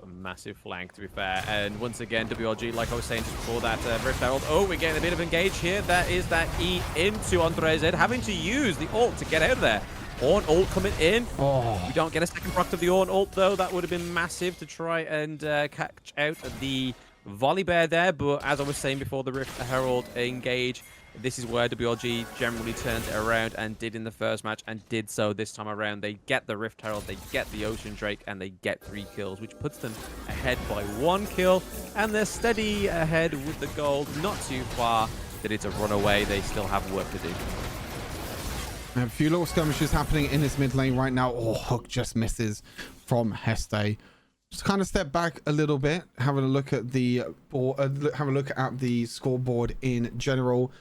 flank, to be fair. And once again, WLG, like I was saying just before that, Rift Herald. Oh, we're getting a bit of engage here. That is that E into Andrezed, having to use the ult to get out of there. Ornn ult coming in. Oh. We don't get a second proc of the Ornn ult, though. That would have been massive to try and catch out the Volibear there. But as I was saying before, the Rift Herald engage, this is where WLG generally turns it around and did in the first match and did so this time around. They get the Rift Herald, they get the Ocean Drake, and they get 3 kills, which puts them ahead by 1 kill. And they're steady ahead with the gold. Not too far that it's a runaway. They still have work to do. A few little skirmishes happening in this mid lane right now. Oh, Hook just misses from Heste. Just kind of step back a little bit, having a look at the board, have a look at the scoreboard in general.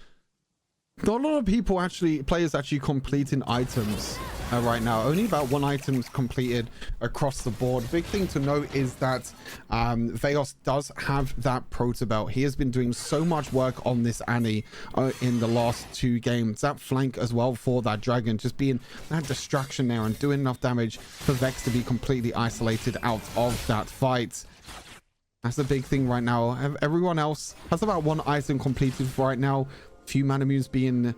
Not a lot of people players actually completing items right now. Only about 1 item completed across the board. Big thing to note is that Veos does have that proto belt. He has been doing so much work on this Annie in the last 2 games. That flank as well for that Dragon, just being that distraction there and doing enough damage for Vex to be completely isolated out of that fight. That's the big thing right now. Everyone else has about 1 item completed right now. Few mana moves being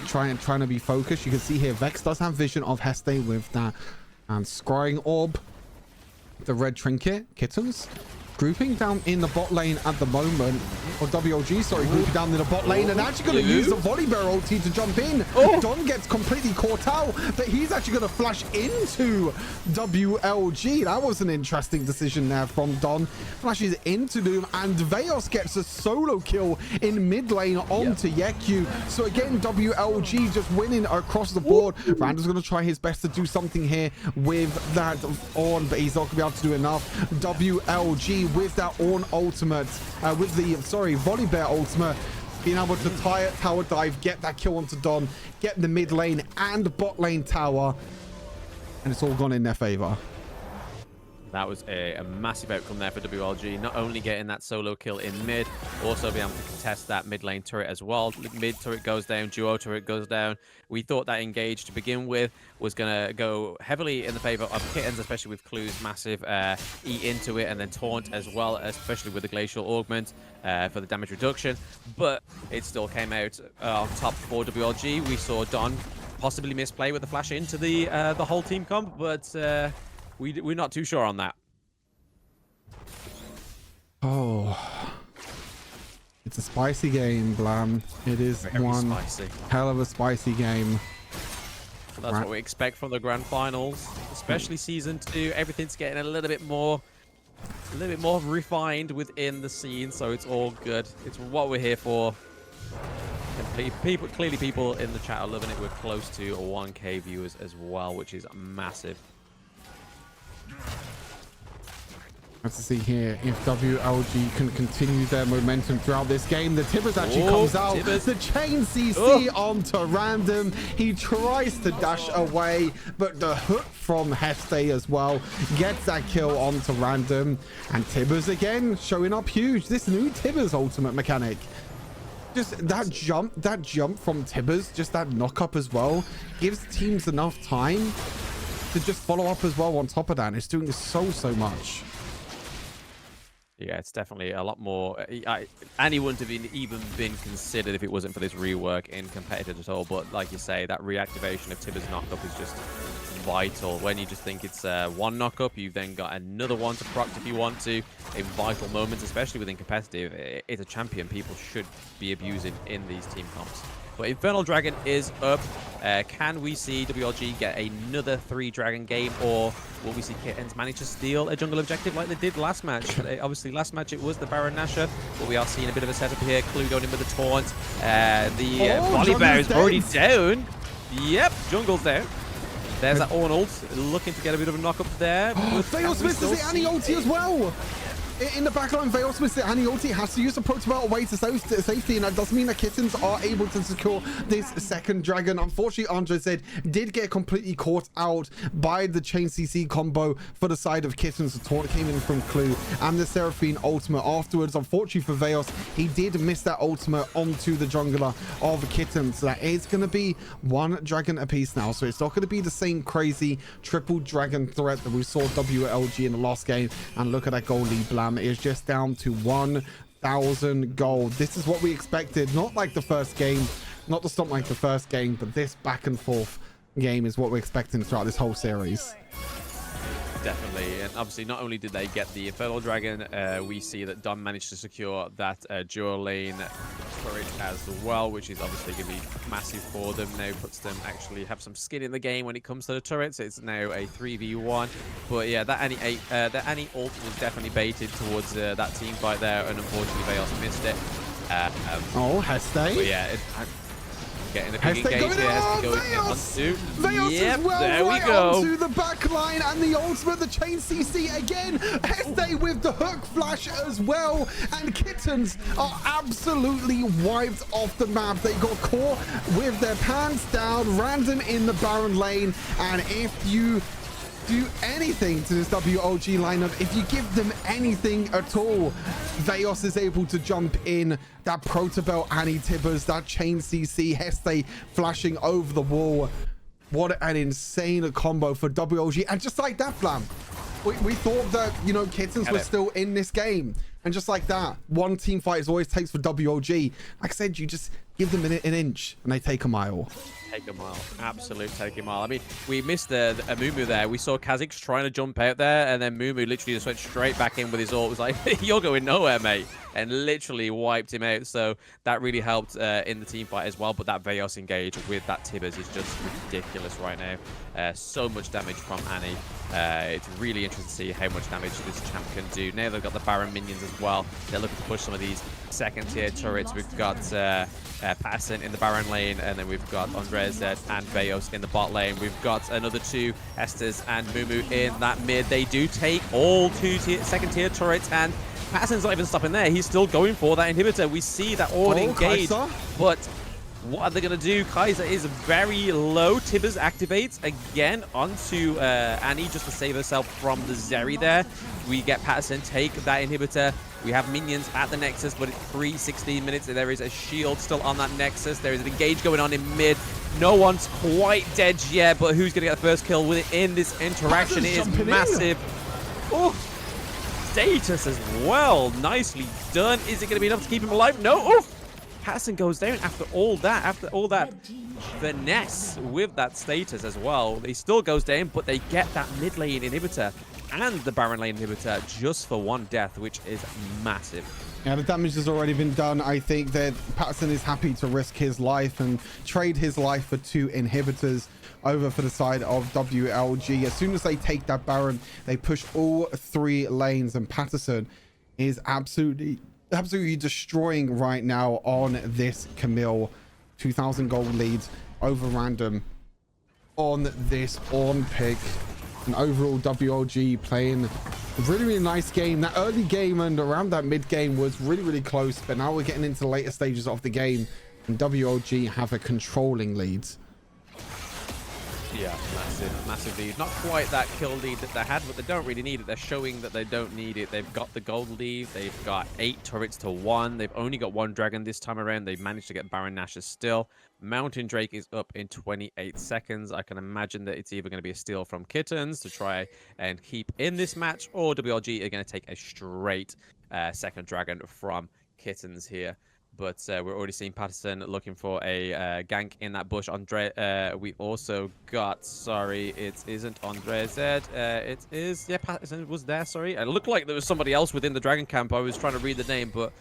trying to be focused. You can see here Vex does have vision of Heste with that scrying orb, the red trinket. Kittens Grouping down in the bot lane at the moment, or WLG, sorry, grouping down in the bot lane, and actually going to use the volley bear ulti to jump in. Don gets completely caught out, but he's actually going to flash into WLG. That was an interesting decision there from Don. Flashes into Doom, and Veos gets a solo kill in mid lane onto Yekyu. So again, WLG just winning across the board. Random's going to try his best to do something here with that on, but he's not going to be able to do enough. WLG with that on ultimate, with the, volley bear ultimate, being able to tower dive, get that kill onto Don, get the mid lane and bot lane tower, and it's all gone in their favor. That was a massive outcome there for WLG. Not only getting that solo kill in mid, also being able to contest that mid lane turret as well. Mid turret goes down, duo turret goes down. We thought that engage to begin with was going to go heavily in the favor of Kittens, especially with Clue's massive E into it, and then Taunt as well, especially with the Glacial Augment for the damage reduction. But it still came out on top for WLG. We saw Don possibly misplay with the flash into the whole team comp, but we're not too sure on that. Oh, it's a spicy game, Blam. It is Very one spicy. hell of a spicy game. That's what we expect from the grand finals, especially season 2. Everything's getting a little bit more refined within the scene, so it's all good. It's what we're here for. Clearly people in the chat are loving it. We're close to 1K viewers as well, which is massive. Let's see here if WLG can continue their momentum throughout this game. The Tibbers actually comes out. The chain CC onto Random. He tries to dash away, but the hook from Heste as well gets that kill onto Random. And Tibbers again showing up huge. This new Tibbers ultimate mechanic. Just that jump from Tibbers, just that knock up as well, gives teams enough time to just follow up as well on top of that. It's doing so much. Yeah, it's definitely a lot more. And he wouldn't have even been considered if it wasn't for this rework in competitive at all. But like you say, that reactivation of Tibbers knockup is just vital. When you just think it's one knockup, you've then got another one to proc if you want to. In vital moments, especially within competitive, it's a champion people should be abusing in these team comps. But Infernal Dragon is up. Can we see WLG get another 3-dragon game, or will we see Kittens manage to steal a jungle objective like they did last match? Obviously, last match it was the Baron Nashor, but we are seeing a bit of a setup here. Clue going in with the taunt. The volley bear is already down. Yep, jungle's down. There's that Orn ult, looking to get a bit of a knock up there. Veos misses it, and he ulti as well. In the backline, Veos misses it, and he ulti has to use the protobelt away to safety, and that does mean that Kittens are able to secure this second dragon. Unfortunately, Andre said did get completely caught out by the chain CC combo for the side of Kittens. The taunt came in from Clue and the Seraphine ultimate afterwards. Unfortunately for Veos, he did miss that ultimate onto the jungler of Kittens. So that is going to be 1 dragon apiece now, so it's not going to be the same crazy triple dragon threat that we saw WLG in the last game. And look at that goal lead, Blam. It is just down to 1,000 gold. This is what we expected. Not like the first game, not to stop like the first game, but this back and forth game is what we're expecting throughout this whole series. Definitely, and obviously not only did they get the Infernal Dragon, we see that Don managed to secure that dual lane turret as well, which is obviously going to be massive for them. Now puts them actually have some skin in the game when it comes to the turrets. It's now a 3v1, but yeah, that Annie ult was definitely baited towards that team fight there, and unfortunately they also missed it. Heste. But yeah, getting a big engage here, has to go in onto. Yep, well, there right we go. Onto the back line, and the ultimate, the chain CC again. Heste with the hook flash as well, and Kittens are absolutely wiped off the map. They got caught with their pants down, Random in the Baron lane, and if you do anything to this WLG lineup, if you give them anything at all, Veos is able to jump in. That Protobelt Annie Tibbers, that chain CC, Heste flashing over the wall. What an insane combo for WLG. And just like that, Flam, we thought that, you know, Kittens were still in this game. And just like that, one team fight is always takes for WLG. Like I said, you just give them an inch and they take a mile. Take a mile. Absolute take a mile. I mean, we missed a Mumu there. We saw Kha'Zix trying to jump out there, and then Mumu literally just went straight back in with his ult. It was like, you're going nowhere, mate. And literally wiped him out. So that really helped in the team fight as well. But that Veos engage with that Tibbers is just ridiculous right now. So much damage from Annie. It's really interesting to see how much damage this champ can do. Now they've got the Baron minions as well. They're looking to push some of these second-tier turrets. We've got Patterson in the Baron lane, and then we've got Andres and Veos in the bot lane. We've got another two, Estes and Mumu in that mid. They do take all two second-tier turrets, and Patterson's not even stopping there. He's still going for that inhibitor. We see that already engaged, but what are they going to do? Kaiser is very low. Tibbers activates again onto Annie just to save herself from the Zeri there. We get Patterson take that inhibitor. We have minions at the Nexus, but it's 3:16 minutes. There is a shield still on that Nexus. There is an engage going on in mid. No one's quite dead yet, but who's going to get the first kill within this interaction? It is massive. Oh, status as well. Nicely done. Is it going to be enough to keep him alive? No. Oh, Patterson goes down after all that finesse with that status as well. He still goes down, but they get that mid lane inhibitor and the Baron lane inhibitor just for one death, which is massive. Yeah, the damage has already been done. I think that Patterson is happy to risk his life and trade his life for two inhibitors over for the side of WLG. As soon as they take that Baron, they push all three lanes, and Patterson is absolutely destroying right now on this Camille. 2,000 gold leads over random on this on pick. And overall, WLG playing a really nice game. That early game and around that mid game was really close, but now we're getting into the later stages of the game, and WLG have a controlling lead. Yeah, massive lead. Not quite that kill lead that they had, but they don't really need it. They're showing that they don't need it. They've got the gold lead. They've got 8 turrets to 1. They've only got 1 dragon this time around. They've managed to get Baron Nashor still. Mountain Drake is up in 28 seconds. I can imagine that it's either going to be a steal from Kittens to try and keep in this match, or WLG are going to take a straight second dragon from Kittens here. But we're already seeing Patterson looking for a gank in that bush. We also got, sorry, it isn't Andre Z. It is, yeah, Patterson was there, sorry. It looked like there was somebody else within the dragon camp. I was trying to read the name, but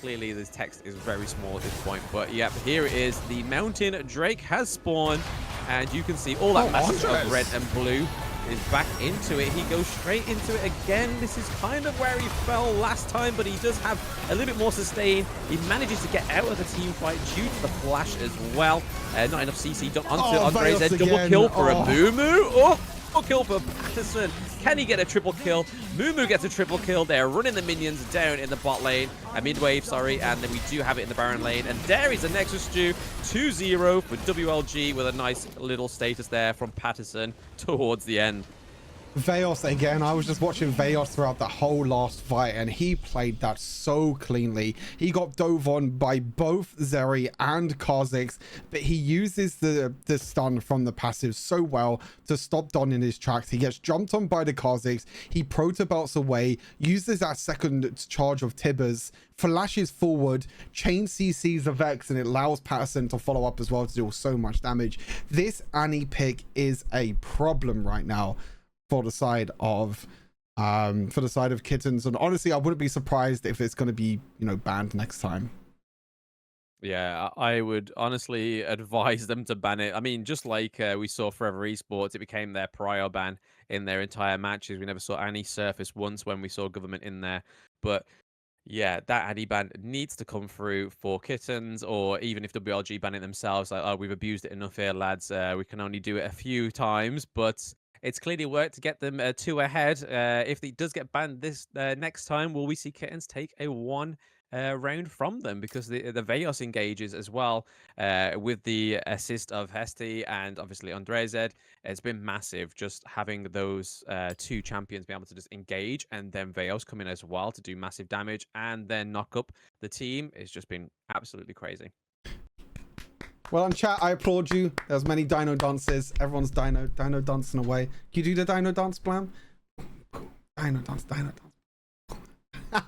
clearly the text is very small at this point. But yeah, here it is. The Mountain Drake has spawned, and you can see all that message of red and blue is back into it. He goes straight into it again. This is kind of where he fell last time, but he does have a little bit more sustain. He manages to get out of the team fight due to the flash as well. Not enough CC done onto Andres. A double kill for a Mumu. Oh, double kill for Patterson. Can he get a triple kill? Mumu gets a triple kill. They're running the minions down in the bot lane, mid-wave, sorry, and then we do have it in the Baron lane. And there is a Nexus Stew, 2-0 for WLG with a nice little status there from Patterson towards the end. Veos again. I was just watching Veos throughout the whole last fight, and he played that so cleanly. He got dove on by both Zeri and Kha'Zix, but he uses the stun from the passive so well to stop Don in his tracks. He gets jumped on by the Kha'Zix. He proto-belts away, uses that second charge of Tibbers, flashes forward, chain CCs the Vex, and it allows Patterson to follow up as well to do so much damage. This Annie pick is a problem right now for the side of Kittens, and honestly I wouldn't be surprised if it's going to be, you know, banned next time. Yeah, I would honestly advise them to ban it. I mean, just like we saw Forever Esports, it became their prior ban in their entire matches. We never saw Annie surface once when we saw government in there, but yeah, that Annie ban needs to come through for Kittens, or even if WLG ban it themselves, like, oh, we've abused it enough here, lads. We can only do it a few times, but it's clearly worked to get them 2 ahead. If it does get banned this next time, will we see Kittens take a 1 round from them? Because the Veos engages as well with the assist of Hesti and obviously Andrezed. It's been massive just having those 2 champions be able to just engage, and then Veos come in as well to do massive damage and then knock up the team. It's just been absolutely crazy. Well, on chat, I applaud you. There's many dino dances. Everyone's dino dancing away. Can you do the dino dance, Blam? Dino dance, dino dance.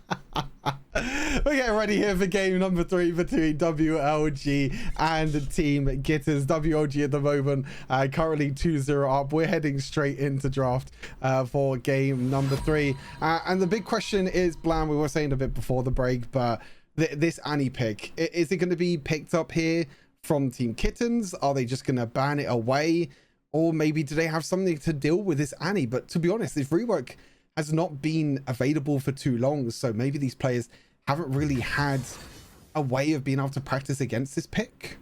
We're getting ready here for game number 3 between WLG and Team Kittens. WLG at the moment currently 2-0 up. We're heading straight into draft for game number 3. And the big question is, Blam, we were saying a bit before the break, but this Annie pick, is it going to be picked up here from Team Kittens? Are they just going to ban it away? Or maybe do they have something to deal with this Annie? But to be honest, this rework has not been available for too long, so maybe these players haven't really had a way of being able to practice against this pick.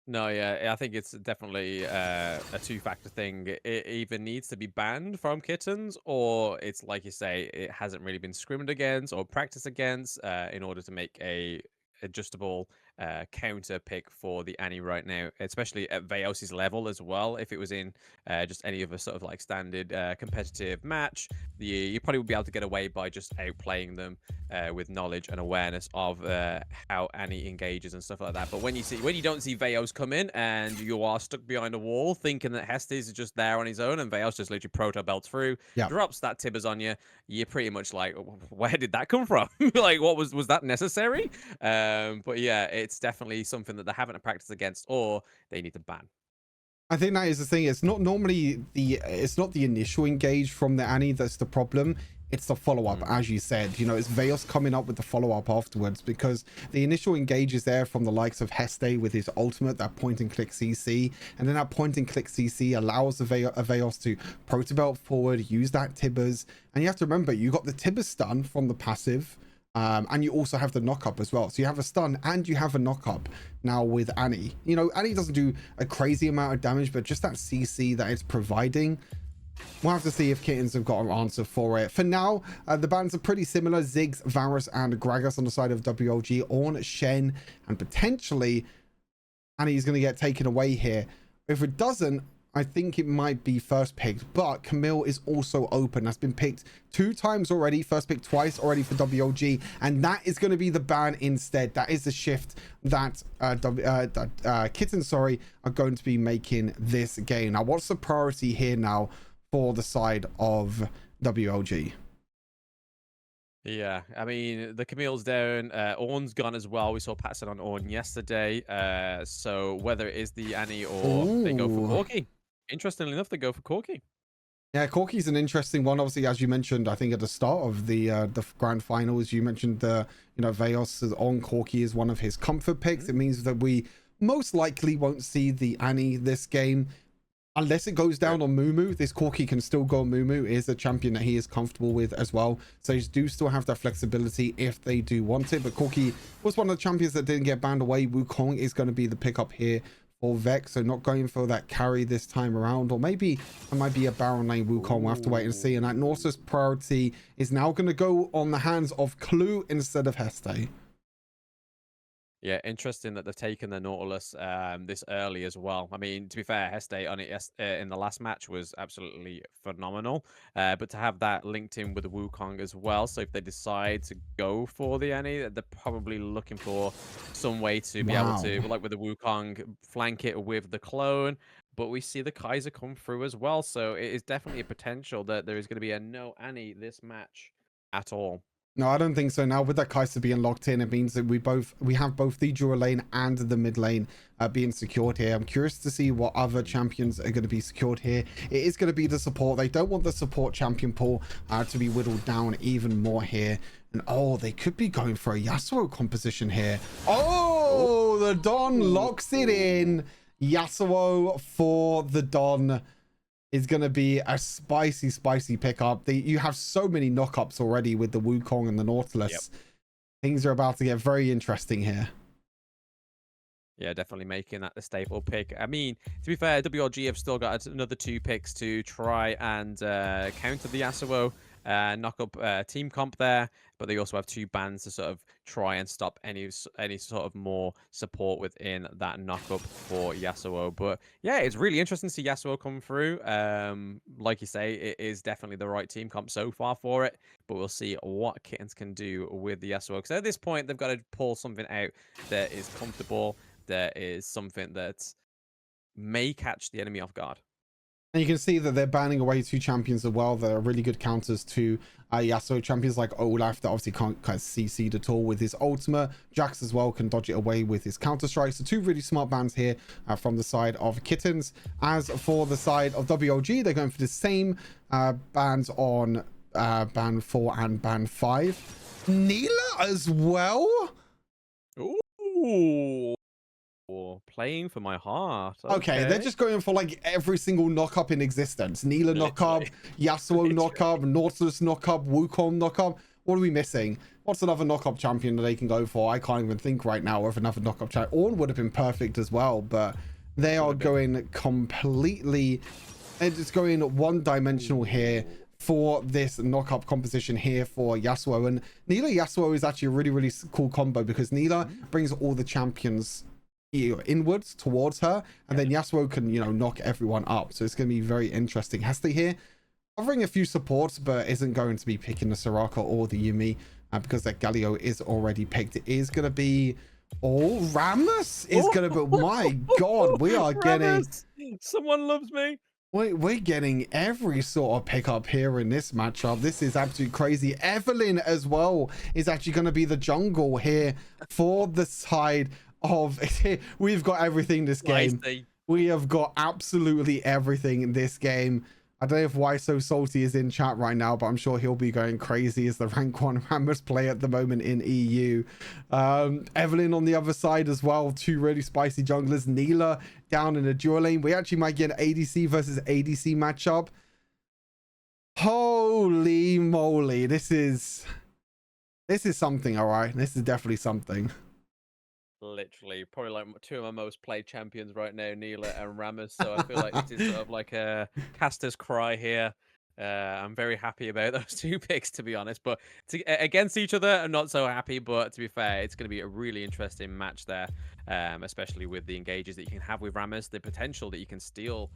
No, yeah, I think it's definitely a two-factor thing. It either needs to be banned from Kittens, or it's like you say, it hasn't really been scrimmaged against or practiced against in order to make a adjustable counter pick for the Annie right now, especially at Veos's level as well. If it was in just any other sort of like standard competitive match, you probably would be able to get away by just outplaying them with knowledge and awareness of how Annie engages and stuff like that. But when you don't see Veos come in and you are stuck behind a wall thinking that Hestes is just there on his own and Veos just literally proto belts through, drops that Tibbers on you, you're pretty much like, where did that come from? Like, what was that necessary? But yeah, it's definitely something that they haven't practiced against, or they need to ban. I think that is the thing. It's not normally it's not the initial engage from the Annie that's the problem. It's the follow-up, as you said. You know, it's Veos coming up with the follow-up afterwards, because the initial engage is there from the likes of Heste with his ultimate, that point-and-click CC, and then that point-and-click CC allows the Veos to protobelt forward, use that Tibbers, and you have to remember, you got the Tibbers stun from the passive, and you also have the knock-up as well. So you have a stun and you have a knock-up now with Annie. You know, Annie doesn't do a crazy amount of damage, but just that CC that it's providing, we'll have to see if Kittens have got an answer for it. For now, the bans are pretty similar. Ziggs, Varus, and Gragas on the side of WLG. Ornn, Shen, and potentially Annie's going to get taken away here. If it doesn't, I think it might be first picked, but Camille is also open. That's been picked 2 times already. First pick twice already for WLG, and that is going to be the ban instead. That is the shift that Kittens, are going to be making this game. Now, what's the priority here now for the side of WLG? Yeah, I mean, the Camille's down. Ornn's gone as well. We saw Patson on Ornn yesterday. So whether it is the Annie or they go for Corki. Interestingly enough, they go for Corki. Yeah, Corki's an interesting one. Obviously, as you mentioned, I think at the start of the grand finals, you mentioned Veos on Corki is one of his comfort picks. It means that we most likely won't see the Annie this game. Unless it goes down on Mumu, this Corki can still go on Mumu. It is a champion that he is comfortable with as well. So you do still have that flexibility if they do want it. But Corki was one of the champions that didn't get banned away. Wukong is going to be the pickup here for Vex. So not going for that carry this time around. Or maybe it might be a Baron lane Wukong. We'll have to wait and see. And that Norse's priority is now going to go on the hands of Clue instead of Heste. Yeah, interesting that they've taken the Nautilus this early as well. I mean, to be fair, Heste on it in the last match was absolutely phenomenal. But to have that linked in with the Wukong as well, so if they decide to go for the Annie, they're probably looking for some way to be able to, like with the Wukong, flank it with the clone. But we see the Kaiser come through as well, so it is definitely a potential that there is going to be a no Annie this match at all. No, I don't think so. Now with that Kaiser being locked in, it means that we have both the dual lane and the mid lane being secured here. I'm curious to see what other champions are going to be secured here. It is going to be the support. They don't want the support champion pool to be whittled down even more here. And oh, they could be going for a Yasuo composition here. Oh, the Don locks it in. Yasuo for the Don is going to be a spicy pickup. You have so many knockups already with the Wukong and the Nautilus. Things are about to get very interesting here. Yeah, definitely making that the staple pick. I mean, to be fair, WLG have still got another 2 picks to try and counter the Yasuo knock up team comp there, but they also have 2 bans to sort of try and stop any sort of more support within that knock up for Yasuo. But yeah, it's really interesting to see Yasuo come through. Like you say, it is definitely the right team comp so far for it, but we'll see what Kittens can do with the Yasuo, because at this point they've got to pull something out that is comfortable, that is something that may catch the enemy off guard. And you can see that they're banning away 2 champions as well. They're really good counters to Yasuo. Champions like Olaf that obviously can't kind of CC'd at all with his ultimate. Jax as well can dodge it away with his counter strike. So 2 really smart bans here from the side of Kittens. As for the side of WLG, they're going for the same bans on ban 4 and ban 5. Neela as well. Ooh. Playing for my heart. Okay, they're just going for like every single knock-up in existence. Neela knock-up, Yasuo knock-up, Nautilus knock-up, Wukong knock-up. What are we missing? What's another knock-up champion that they can go for? I can't even think right now of another knock-up champion. Ornn would have been perfect as well, but they are going completely... It's going one-dimensional here for this knock-up composition here for Yasuo. And Neela Yasuo is actually a really, really cool combo because Neela brings all the champions inwards towards her, and then Yasuo can, you know, knock everyone up. So it's going to be very interesting. Heste here covering a few supports, but isn't going to be picking the Soraka or the Yuumi because that Galio is already picked. It is going to be Rammus is going to be... My God, we are getting... Someone loves me. We're getting every sort of pickup here in this matchup. This is absolutely crazy. Evelyn as well is actually going to be the jungle here for the side of... We've got everything this game. We have got absolutely everything in this game. I don't know if Why So Salty is in chat right now, but I'm sure he'll be going crazy as the rank 1 Rammus play at the moment in EU. Evelyn on the other side as well. 2 really spicy junglers. Neela down in the dual lane. We actually might get an ADC versus ADC matchup. Holy moly. This is something, all right? This is definitely something. Literally, probably like 2 of my most played champions right now, Neela and Rammus. So I feel like this is sort of like a caster's cry here. I'm very happy about those 2 picks, to be honest. But against each other, I'm not so happy. But to be fair, it's going to be a really interesting match there, especially with the engages that you can have with Rammus. The potential that you can steal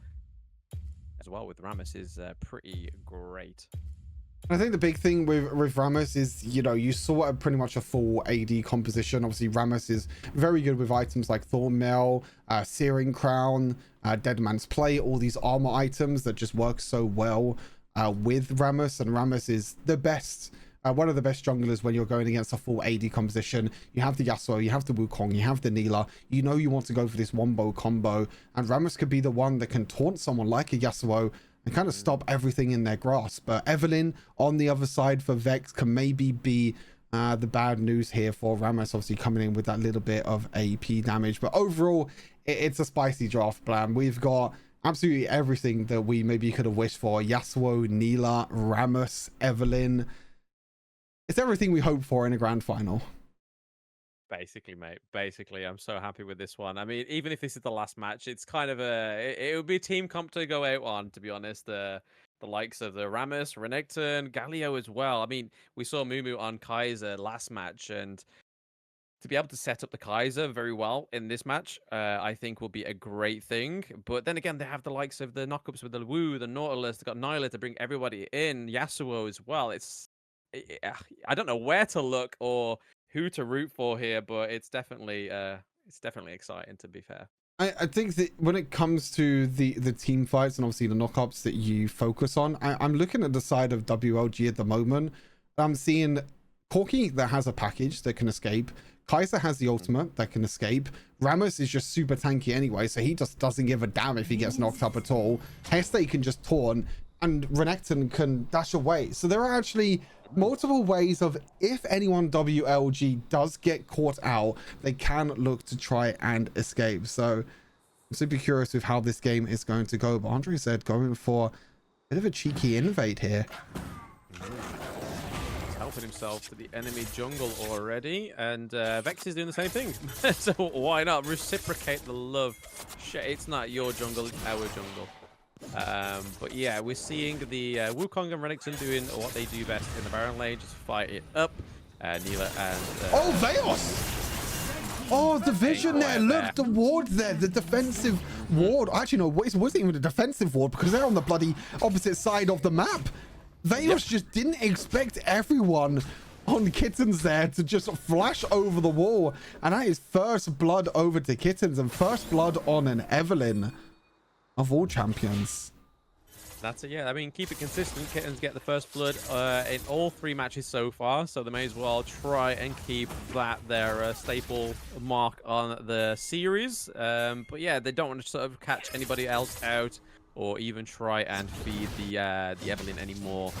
as well with Rammus is pretty great. I think the big thing with Rammus is, you know, you saw pretty much a full AD composition. Obviously, Rammus is very good with items like Thorn Mail, Searing Crown, Dead Man's Play, all these armor items that just work so well with Rammus. And Rammus is the best, one of the best junglers when you're going against a full AD composition. You have the Yasuo, you have the Wukong, you have the Neela. You know you want to go for this wombo combo. And Rammus could be the one that can taunt someone like a Yasuo and kind of stop everything in their grasp. But Evelyn on the other side for Vex can maybe be the bad news here for Rammus, obviously coming in with that little bit of AP damage. But overall, it's a spicy draft, Blam. We've got absolutely everything that we maybe could have wished for. Yasuo, Neela, Rammus, Evelyn. It's everything we hope for in a grand final. Basically, mate. Basically, I'm so happy with this one. I mean, even if this is the last match, it's kind of it would be a team comp to go out on, to be honest. The likes of the Rammus, Renekton, Galio as well. I mean, we saw Mumu on Kaiser last match, and to be able to set up the Kaiser very well in this match, I think will be a great thing. But then again, they have the likes of the knockups with the Wu, the Nautilus. They've got Nyla to bring everybody in, Yasuo as well. I don't know where to look or who to root for here, but it's definitely exciting, to be fair. I think that when it comes to the team fights and obviously the knockups that you focus on, I'm looking at the side of WLG at the moment. I'm seeing Corki that has a package that can escape. Kaiser has the ultimate that can escape. Rammus is just super tanky anyway, so he just doesn't give a damn if he gets knocked up at all. Heste can just taunt, and Renekton can dash away. So there are actually multiple ways of, if anyone WLG does get caught out, they can look to try and escape. So I'm super curious with how this game is going to go. But Andre said going for a bit of a cheeky invade here. He's helping himself to the enemy jungle already, and Vex is doing the same thing. So why not reciprocate the love? Shit, it's not your jungle, it's our jungle. But yeah, we're seeing the Wukong and Renekton doing what they do best in the Baron lane, just fight it up. Neela and oh, Veos! Oh, the vision there. Look, the ward there, the defensive ward. Actually, no, it wasn't even a defensive ward because they're on the bloody opposite side of the map. Veos just didn't expect everyone on Kittens there to just flash over the wall. And that is first blood over to Kittens and first blood on an Evelyn. Of all champions. That's it, yeah. I mean, keep it consistent. Kittens get the first blood in all 3 matches so far, so they may as well try and keep that their staple mark on the series. But yeah, they don't want to sort of catch anybody else out or even try and feed the Evelyn anymore.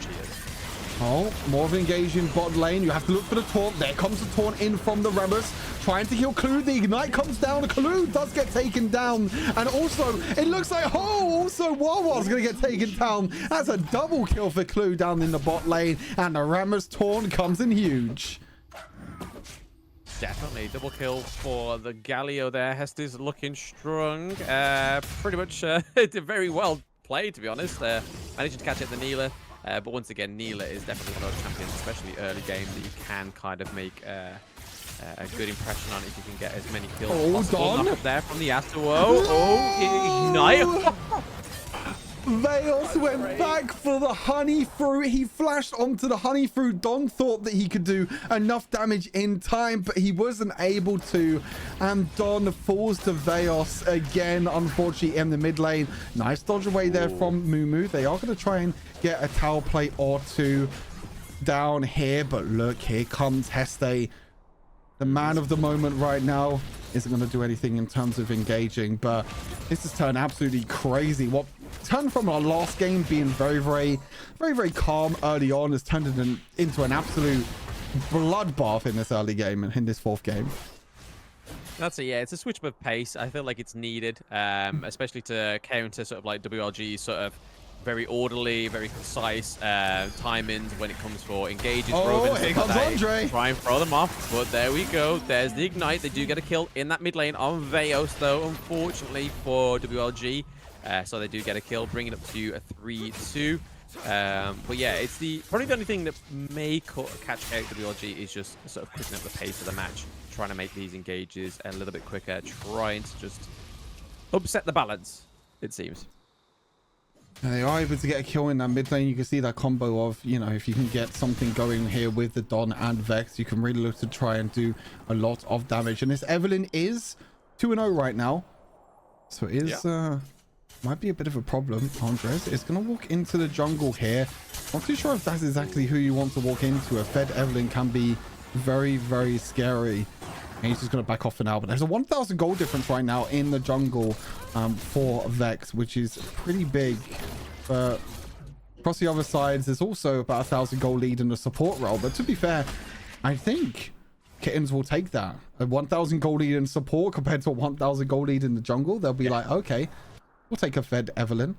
Cheers. Oh, more of an engaging bot lane. You have to look for the taunt. There comes the taunt in from the Rebels. Trying to kill Clue. The ignite comes down. Clue does get taken down. And also, it looks like, also Wawa's going to get taken down. That's a double kill for Clue down in the bot lane. And the Rammer's taunt comes in huge. Definitely double kill for the Galio there. Hester's looking strong. Pretty much very well played, to be honest. Managing to catch it the Neela. But once again, Neela is definitely one of those champions, especially early game, that you can kind of make a good impression on if you can get as many kills as possible. Knock up there from the Astro. Oh, ignite. Veos went back for the honey fruit. He flashed onto the honey fruit. Don thought that he could do enough damage in time, but he wasn't able to. And Don falls to Veos again, unfortunately, in the mid lane. Nice dodge away there from Mumu. They are going to try and get a tower plate or two down here. But look, here comes Heste. The man of the moment right now isn't going to do anything in terms of engaging, but this has turned absolutely crazy. What turned from our last game being very calm early on has turned it into an absolute bloodbath in this early game and in this 4th game. That's it, yeah. It's a switch of pace. I feel like it's needed, especially to counter sort of like WLG sort of very orderly, very concise timings when it comes for engaging. Oh, here comes Andre. Try and throw them off, but there we go. There's the ignite. They do get a kill in that mid lane on Veos, though, unfortunately for WLG. So they do get a kill, bringing it up to a 3-2. But yeah, it's probably the only thing that may catch out WLG is just sort of quickening up the pace of the match, trying to make these engages a little bit quicker, trying to just upset the balance, it seems. And they are able to get a kill in that mid lane. You can see that combo of, you know, if you can get something going here with the Don and Vex, you can really look to try and do a lot of damage. And this Evelyn is 2-0 right now. So it is, might be a bit of a problem. Andres is going to walk into the jungle here. Not too sure if that's exactly who you want to walk into. A fed Evelyn can be very scary. And he's just going to back off for now. But there's a 1,000 gold difference right now in the jungle for Vex, which is pretty big. But across the other sides, there's also about 1,000 gold lead in the support role. But to be fair, I think Kittens will take that. A 1,000 gold lead in support compared to a 1,000 gold lead in the jungle. They'll be like, okay, we'll take a fed Evelyn.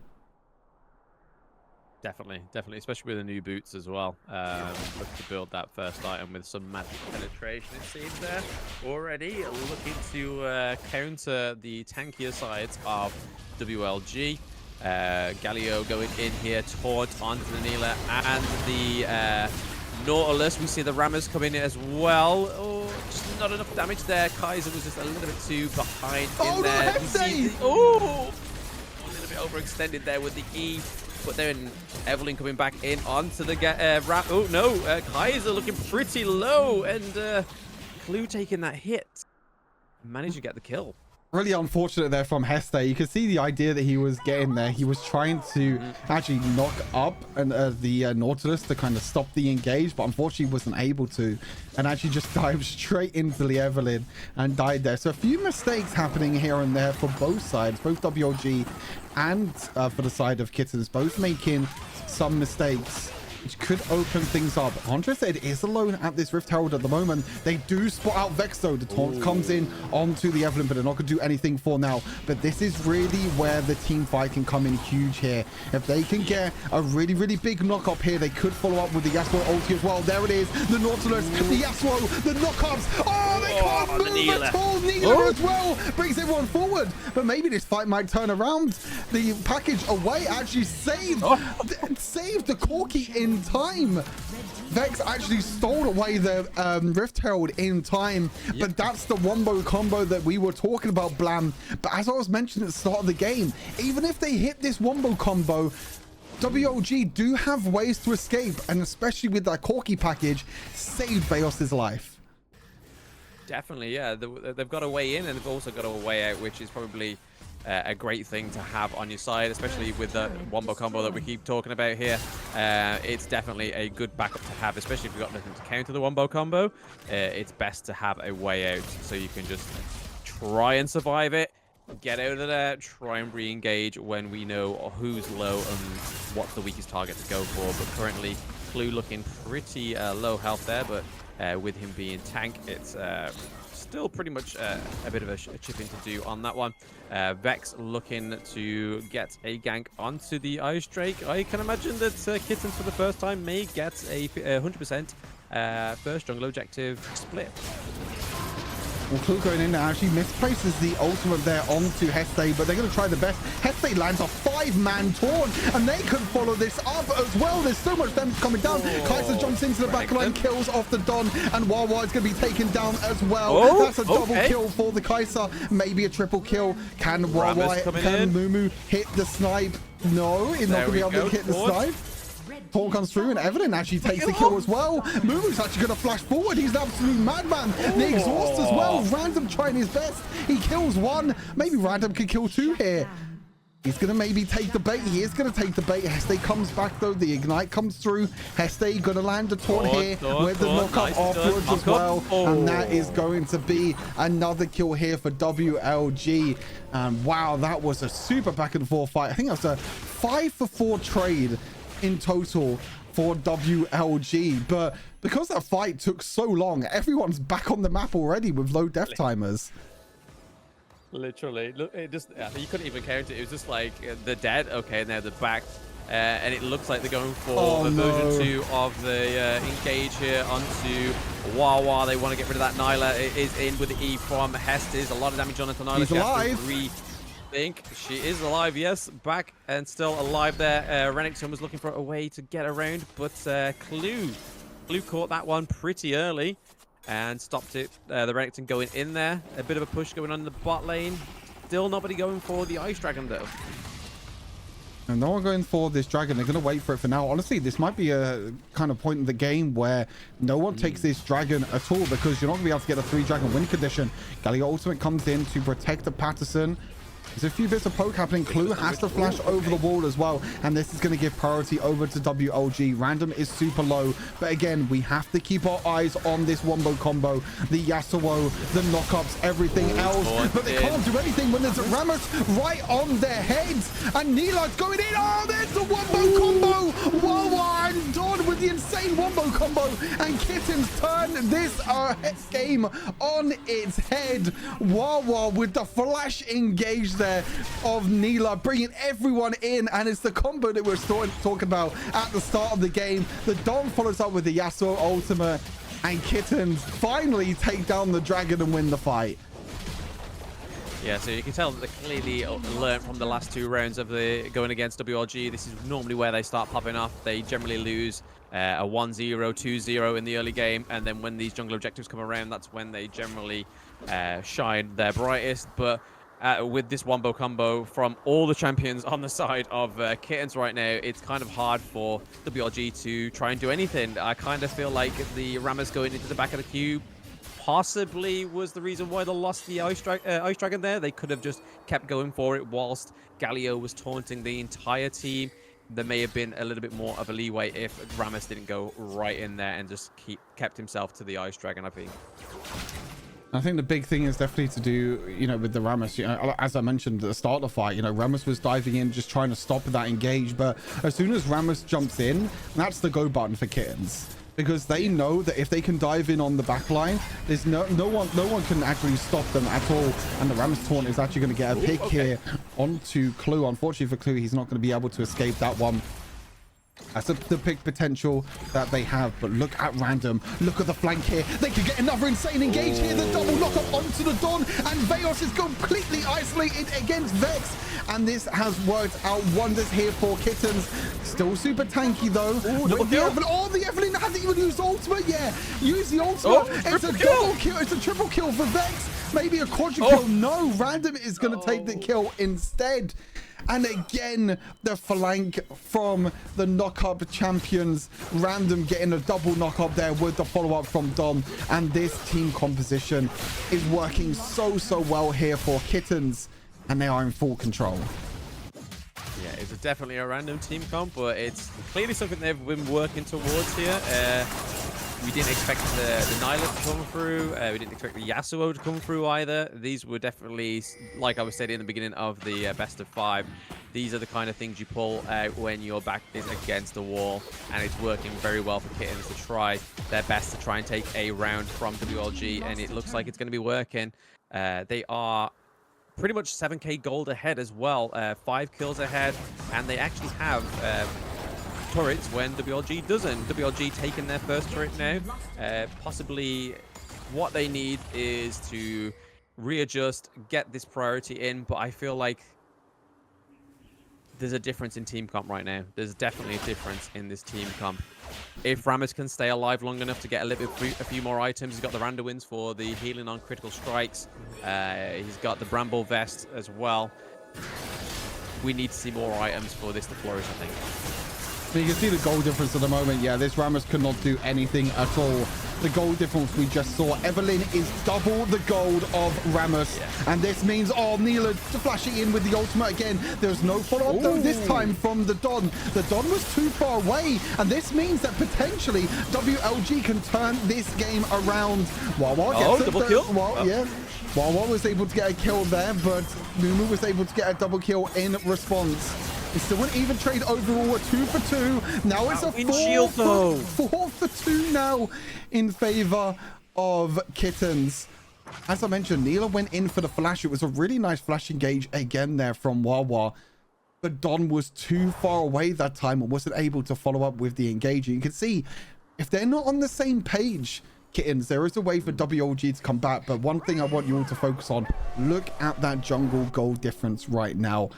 Definitely, especially with the new boots as well. Look to build that first item with some magic penetration, it seems there. Already looking to counter the tankier sides of WLG. Galio going in here, taunt onto the Neela and the Nautilus. We see the Rammers coming in as well. Oh, just not enough damage there. Kaiser was just a little bit too behind in there. A little bit overextended there with the E. But then Evelyn coming back in onto the oh no, Kaiser looking pretty low, and Clue taking that hit, managed to get the kill. Really unfortunate there from Heste. You can see the idea that he was getting there. He was trying to actually knock up the Nautilus to kind of stop the engage, but unfortunately wasn't able to, and actually just dived straight into the Evelyn and died there. So a few mistakes happening here and there for both sides, both WLG and for the side of Kittens, both making some mistakes, which could open things up. Andre said is alone at this Rift Herald at the moment. They do spot out Vex though. The taunt comes in onto the Evelyn, but they're not going to do anything for now. But this is really where the team fight can come in huge here. If they can get a really big knock up here, they could follow up with the Yasuo ulti as well. There it is. The Nautilus, the Yasuo, the knockups. Oh, they can't move at all. Neela as well brings everyone forward. But maybe this fight might turn around. The package away actually saved the Corki in time. Vex actually stole away the Rift Herald in time, but that's the wombo combo that we were talking about, Blam. But as I was mentioning at the start of the game, even if they hit this wombo combo, WLG do have ways to escape, and especially with that Corki package, saved Veos' life. Definitely, yeah. They've got a way in, and they've also got a way out, which is probably a great thing to have on your side, especially with the wombo combo that we keep talking about here. It's definitely a good backup to have, especially if you've got nothing to counter the wombo combo. It's best to have a way out so you can just try and survive it, get out of there, try and re-engage when we know who's low and what's the weakest target to go for. But currently, Clue looking pretty low health there, but with him being tank, it's still pretty much a bit of a chip in to do on that one. Vex looking to get a gank onto the Ice Drake. I can imagine that Kittens for the first time may get a 100% first jungle objective split. Well, Clue going in now actually misplaces the ultimate there onto Heste, but they're going to try the best. Heste lands a 5-man taunt, and they could follow this up as well. There's so much damage coming down. Kaiser jumps into the back line, kills off the Don, and Wawa is going to be taken down as well. That's a double kill for the Kaiser. Maybe a triple kill. Can Wawa, can Mumu hit the snipe? No, he's not going to be able to hit the snipe. Taunt comes through, and Evelyn actually takes the kill as well. Mumu's actually going to flash forward. He's an absolute madman. The exhaust as well. Random trying his best. He kills one. Maybe Random can kill two here. He's going to maybe take the bait. He is going to take the bait. Heste comes back, though. The Ignite comes through. Heste going to land a taunt here with the knockup afterwards as well. And that is going to be another kill here for WLG. Wow, that was a super back and forth fight. I think that was a 5-for-4 trade in total for WLG, but because that fight took so long, everyone's back on the map already with low death timers. Literally, look, it just you couldn't even count it. It was just like they're dead. Okay, now they're back, and it looks like they're going for a version 2 of the engage here onto Wawa. They want to get rid of that. Nyla is in with the E from Hestes. A lot of damage on it. Nyla. He's alive. Think she is alive, yes, back and still alive there. Renekton was looking for a way to get around, but Clue caught that one pretty early and stopped it. The Renekton going in there, a bit of a push going on in the bot lane. Still nobody going for the Ice Dragon though. And no one going for this dragon. They're going to wait for it for now. Honestly, this might be a kind of point in the game where no one takes this dragon at all, because you're not going to be able to get a 3-dragon win condition. Galio ultimate comes in to protect the Patterson. There's a few bits of poke happening. Clue has to flash over the wall as well, and this is going to give priority over to WLG. Random is super low, but again, we have to keep our eyes on this wombo combo, the Yasuo, the knockups, everything else, but they can't do anything when there's a Rammus right on their heads, and Nila's going in. Oh, there's the wombo combo. Wawa and Dawn with the insane wombo combo, and Kittens turn this game on its head. Wawa with the flash engage there of Nila, bringing everyone in, and it's the combo that we're talking about at the start of the game. The Dom follows up with the Yasuo ultimate, and Kittens finally take down the dragon and win the fight. Yeah, so you can tell that they clearly learned from the last 2 rounds of the going against WLG. This is normally where they start popping off. They generally lose a 1-0, 2-0 in the early game, and then when these jungle objectives come around, that's when they generally shine their brightest. But with this wombo combo from all the champions on the side of Kittens right now, it's kind of hard for WLG to try and do anything. I kind of feel like the Rammus going into the back of the queue possibly was the reason why they lost the Ice Dragon there. They could have just kept going for it whilst Galio was taunting the entire team. There may have been a little bit more of a leeway if Rammus didn't go right in there and just kept himself to the Ice Dragon, I think. I think the big thing is definitely to do, with the Rammus, as I mentioned at the start of the fight, Rammus was diving in, just trying to stop that engage. But as soon as Rammus jumps in, that's the go button for Kittens, because they know that if they can dive in on the back line, there's no one can actually stop them at all. And the Rammus taunt is actually going to get a pick here onto Clue. Unfortunately for Clue, he's not going to be able to escape that one. That's the big potential that they have. But look at Random. Look at the flank here. They could get another insane engage here. The double knock up onto the Don. And Veos is completely isolated against Vex. And this has worked out wonders here for Kittens. Still super tanky, though. The Evelyn hasn't even used ultimate yet. Use the ultimate. It's a double kill. It's a triple kill for Vex. Maybe a quadruple kill. No, Random is going to take the kill instead. And again, the flank from the knock-up champions. Random getting a double knock-up there with the follow-up from Dom. And this team composition is working so well here for Kittens. and they are in full control. Yeah, it's definitely a random team comp, but it's clearly something they've been working towards here. We didn't expect the Nihilist to come through. We didn't expect the Yasuo to come through either. These were definitely, like I was saying in the beginning of the best of 5, these are the kind of things you pull out when your back is against the wall, and it's working very well for Kittens to try their best to try and take a round from WLG, and it looks like it's going to be working. They are pretty much 7k gold ahead as well, 5 kills ahead, and they actually have turrets when WLG doesn't. WLG taking their first turret now. Possibly what they need is to readjust, get this priority in, but I feel like there's a difference in team comp right now. There's definitely a difference in this team comp. If Rammus can stay alive long enough to get a few more items, he's got the random wins for the healing on critical strikes. He's got the Bramble Vest as well. We need to see more items for this to flourish, I think. So you can see the goal difference at the moment. Yeah, this Rammus could not do anything at all. The goal difference we just saw. Evelyn is double the gold of Rammus. Yeah. And this means, oh, Neela flashing in with the ultimate again. There's no follow-up though this time from the Don. The Don was too far away. And this means that potentially WLG can turn this game around. Wawa gets double kill? Yeah. Wawa was able to get a kill there, but Mumu was able to get a double kill in response. It's still an even trade overall, a 2 for 2. Now it's a 4 for 2 now in favor of Kittens. As I mentioned, Neela went in for the flash. It was a really nice flash engage again there from Wawa. But Don was too far away that time and wasn't able to follow up with the engaging. You can see, if they're not on the same page, Kittens, there is a way for WLG to come back, but one thing I want you all to focus on, look at that jungle gold difference right now.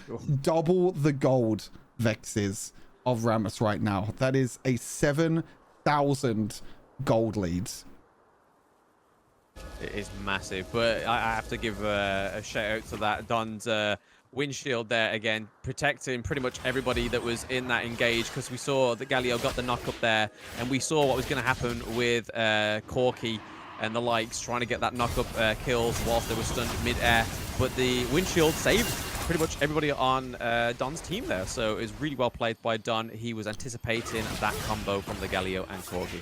Double the gold Vexes of Rammus right now. That is a 7,000 gold leads. It is massive, but I have to give a shout out to that Don's windshield there again, protecting pretty much everybody that was in that engage, because we saw that Galio got the knock up there, and we saw what was going to happen with Corki and the likes trying to get that knock up kills whilst they were stunned mid-air, but the windshield saved pretty much everybody on Don's team there, so it was really well played by Don. He was anticipating that combo from the Galio and Corki.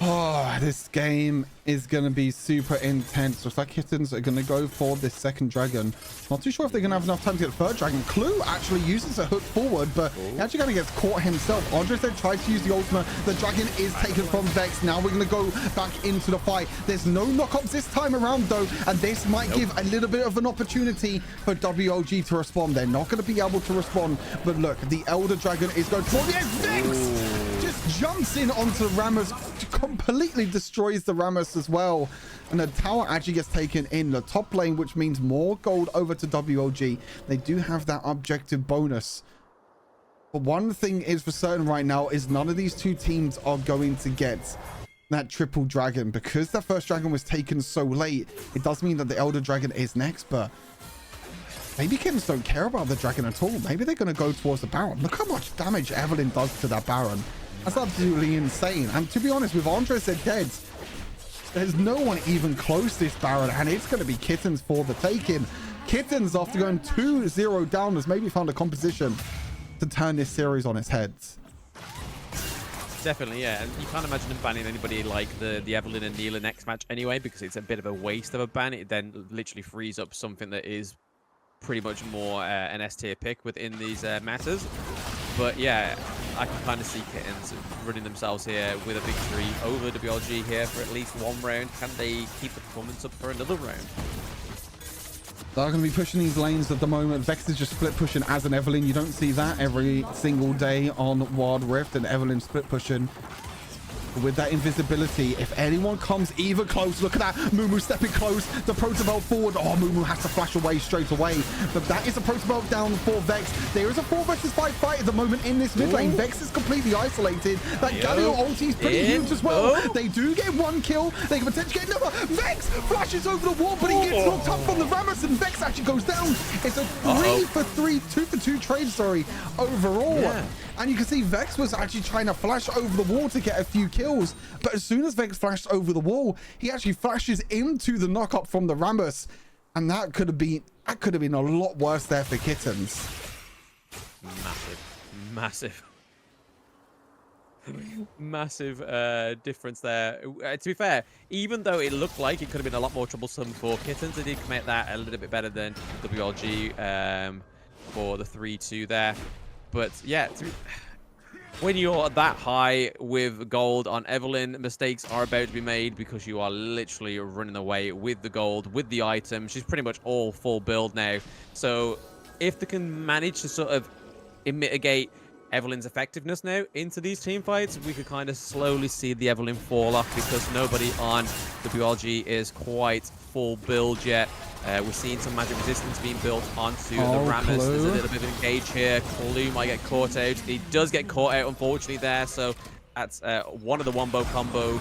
Oh, this game is going to be super intense. Looks like Kittens are going to go for this second dragon. Not too sure if they're going to have enough time to get the third dragon. Clue actually uses a hook forward, but he actually kind of gets caught himself. Andre said tries to use the ultimate. The dragon is taken from Vex. Now we're going to go back into the fight. There's no knockups this time around, though, and this might give a little bit of an opportunity for WLG to respond. They're not going to be able to respond, but look, the Elder Dragon is going for the Vex! Just jumps in onto Rammus, completely destroys the Rammus as well, and the tower actually gets taken in the top lane, which means more gold over to WLG. They do have that objective bonus, but one thing is for certain right now is none of these two teams are going to get that triple dragon, because that first dragon was taken so late. It does mean that the Elder Dragon is next, but maybe Kittens don't care about the dragon at all. Maybe they're going to go towards the Baron. Look how much damage Evelyn does to that Baron. That's absolutely insane. And to be honest, with Andre said dead, there's no one even close to this Baron, and it's going to be Kittens for the taking. Kittens, after going 2-0 down, has maybe found a composition to turn this series on its head. Definitely, yeah. And you can't imagine them banning anybody like the Evelyn and Neela next match anyway, because it's a bit of a waste of a ban. It then literally frees up something that is pretty much more an S-tier pick within these matters. But yeah, I can kind of see Kittens running themselves here with a victory over WLG here for at least one round. Can they keep the performance up for another round? They're going to be pushing these lanes at the moment. Vex is just split pushing as an Evelyn. You don't see that every single day on Wild Rift, and Evelyn split pushing with that invisibility. If anyone comes even close, look at that. Mumu stepping close. The Protobelt forward. Oh, Mumu has to flash away straight away. But that is a Protobelt down for Vex. There is a 4 versus 5 fight at the moment in this mid lane. Vex is completely isolated. That Galio ulti is pretty huge as well. They do get one kill. They can potentially get another. Vex flashes over the wall, but he gets knocked up from the Rammus, and Vex actually goes down. It's a 3 for 3, 2 for 2 trade, sorry, overall. Yeah. And you can see Vex was actually trying to flash over the wall to get a few kills. But as soon as Vex flashed over the wall, he actually flashes into the knock-up from the Rammus. And that could have been a lot worse there for Kittens. Massive difference there. To be fair, even though it looked like it could have been a lot more troublesome for Kittens, they did commit that a little bit better than WLG for the 3-2 there. But yeah, when you're that high with gold on Evelyn, mistakes are about to be made because you are literally running away with the gold, with the item. She's pretty much all full build now. So if they can manage to sort of mitigate Evelyn's effectiveness now into these team fights, we could kind of slowly see the Evelyn fall off because nobody on WLG is quite full build yet. We're seeing some magic resistance being built onto the Rammus. There's a little bit of engage here. Clue might get caught out. He does get caught out, unfortunately, there. So that's one of the wombo combo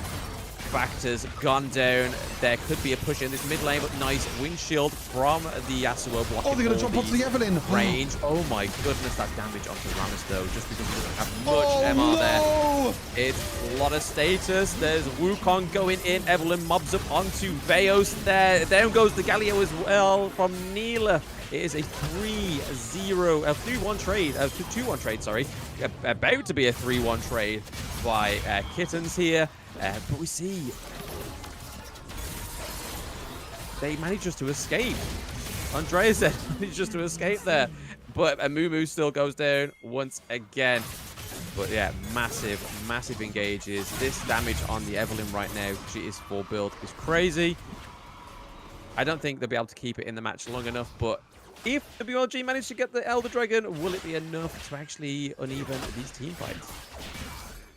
factors gone down. There could be a push in this mid lane, but nice windshield from the Yasuo blocking. Oh, they're going to drop onto the Evelyn. Range. Oh my goodness, that damage onto Rammus though, just because he doesn't have much MR there. It's a lot of status. There's Wukong going in. Evelyn mobs up onto Veos there. Down goes the Galio as well from Neela. It is a 3-0, a 3-1 trade, a 2-1 trade, sorry. About to be a 3-1 trade by Kittens here. But we see they managed just to escape. Andrea said managed just to escape there. But Mumu still goes down once again. But yeah, massive engages. This damage on the Evelyn right now, she is full build, is crazy. I don't think they'll be able to keep it in the match long enough, but if WLG manage to get the Elder Dragon, will it be enough to actually uneven these team fights?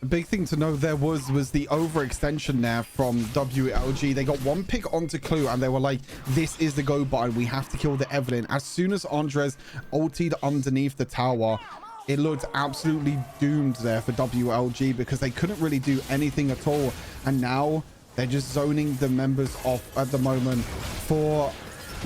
The big thing to know there was the overextension there from WLG. They got one pick onto Clue and they were like, this is the go button. We have to kill the Evelyn. As soon as Andres ultied underneath the tower, it looked absolutely doomed there for WLG because they couldn't really do anything at all. And now they're just zoning the members off at the moment for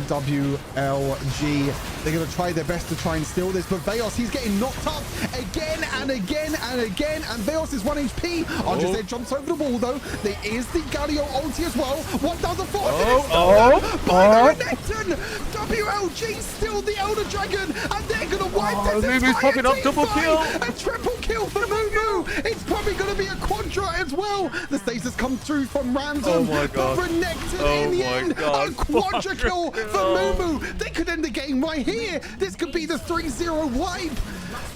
WLG. They're going to try their best to try and steal this, but Veos, he's getting knocked up again and again and again, and Veos is 1 HP. Andres there jumps over the wall though. There is the Galio ulti as well. 1,400 Necton. WLG still the Elder Dragon, and they're going to wipe this Mumu's popping up, double kill. A triple kill for Mumu. It's probably going to be a quadra as well. The stasis come through from Random. Oh my god. But for Necton in the end, a quadra kill for Mumu. They could end the game right here. This could be the 3-0 wipe.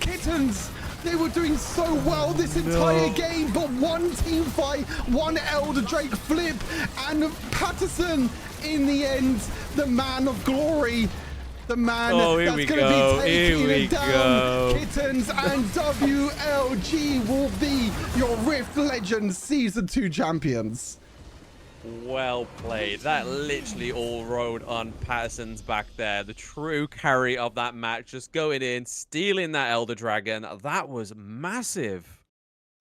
Kittens, they were doing so well this entire game, but one team fight, one Elder Drake flip, and Patterson in the end, the man of glory. The man that's going to be taking it down. Kittens and WLG will be your Rift Legends Season 2 champions. Well played. That literally all rode on Patterson's back there. The true carry of that match, just going in, stealing that Elder Dragon. That was massive.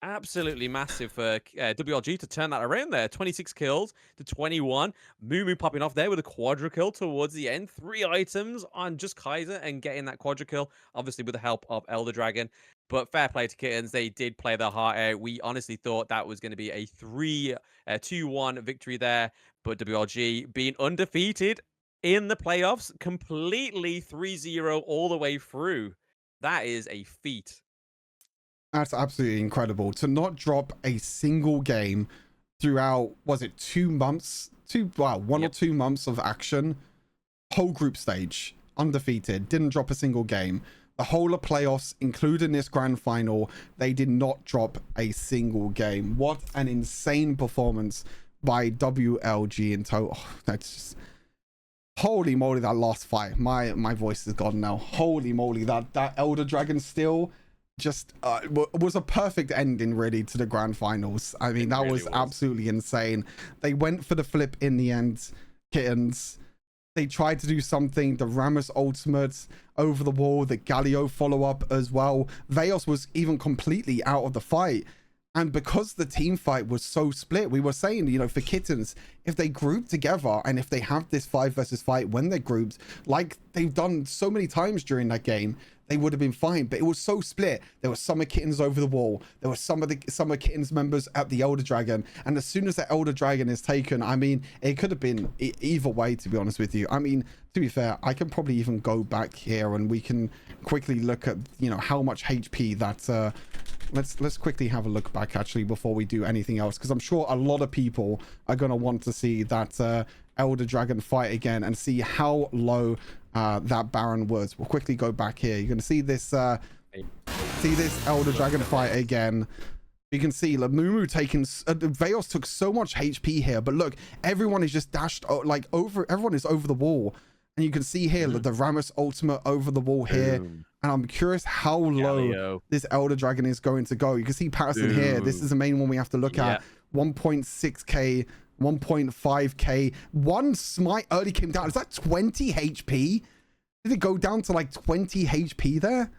Absolutely massive for WLG to turn that around there. 26 kills to 21. Mumu popping off there with a quadra kill towards the end. 3 items on just Kaiser and getting that quadra kill, obviously with the help of Elder Dragon. But fair play to Kittens. They did play their heart out. We honestly thought that was going to be a 2-1 victory there. But WLG being undefeated in the playoffs, completely 3-0 all the way through. That is a feat. That's absolutely incredible to not drop a single game throughout, was it 2 months? One or 2 months of action. Whole group stage, undefeated, didn't drop a single game. The whole of playoffs, including this grand final, they did not drop a single game. What an insane performance by WLG in total. Oh, that's just... Holy moly, that last fight. My voice is gone now. Holy moly, that Elder Dragon still just was a perfect ending really to the grand finals. I mean, that really was absolutely insane. They went for the flip in the end, Kittens. They tried to do something, the Rammus ultimate over the wall, the Galio follow-up as well. Veos was even completely out of the fight. And because the team fight was so split, we were saying, you know, for Kittens, if they group together and if they have this 5 versus fight when they're grouped, like they've done so many times during that game, they would have been fine. But it was so split. There were Summer Kittens over the wall. There were some of the Summer Kittens members at the Elder Dragon. And as soon as that Elder Dragon is taken, I mean, it could have been either way, to be honest with you. I mean, to be fair, I can probably even go back here and we can quickly look at, you know, how much HP that... let's quickly have a look back, actually, before we do anything else. Because I'm sure a lot of people are going to want to see that Elder Dragon fight again and see how low that Baron was. We'll quickly go back here. You're going to see this Elder Dragon fight again. You can see like, Mumu taking Veos took so much HP here, but look, everyone is just dashed like over. Everyone is over the wall, and you can see here the Rammus ultimate over the wall here. And I'm curious how low this Elder Dragon is going to go. You can see Patterson here. This is the main one we have to look at. 1.6k, 1.5k. One smite early came down. Is that 20 HP? Did it go down to like 20 HP there?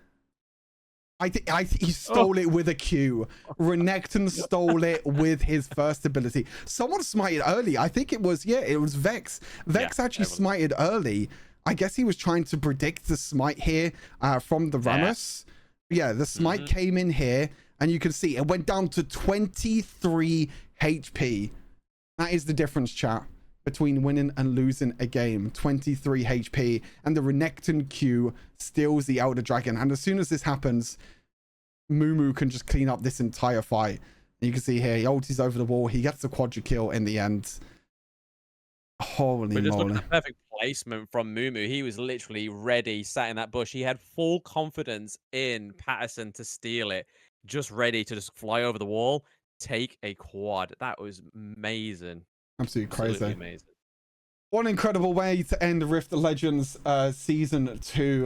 I think he stole it with a Q. Renekton stole it with his first ability. Someone smited early. I think it was, it was Vex. Vex actually smited early. I guess he was trying to predict the smite here from the Rammus. Yeah, the smite came in here, and you can see it went down to 23 HP. That is the difference, chat, between winning and losing a game. 23 HP, and the Renekton Q steals the Elder Dragon. And as soon as this happens, Mumu can just clean up this entire fight. And you can see here, he ultis over the wall. He gets a quadra kill in the end. Holy moly. Just look at the perfect placement from Mumu. He was literally ready, sat in that bush. He had full confidence in Patterson to steal it. Just ready to just fly over the wall, take a quad. That was amazing. Absolutely crazy. Absolutely amazing. One incredible way to end Rift of Legends Season 2.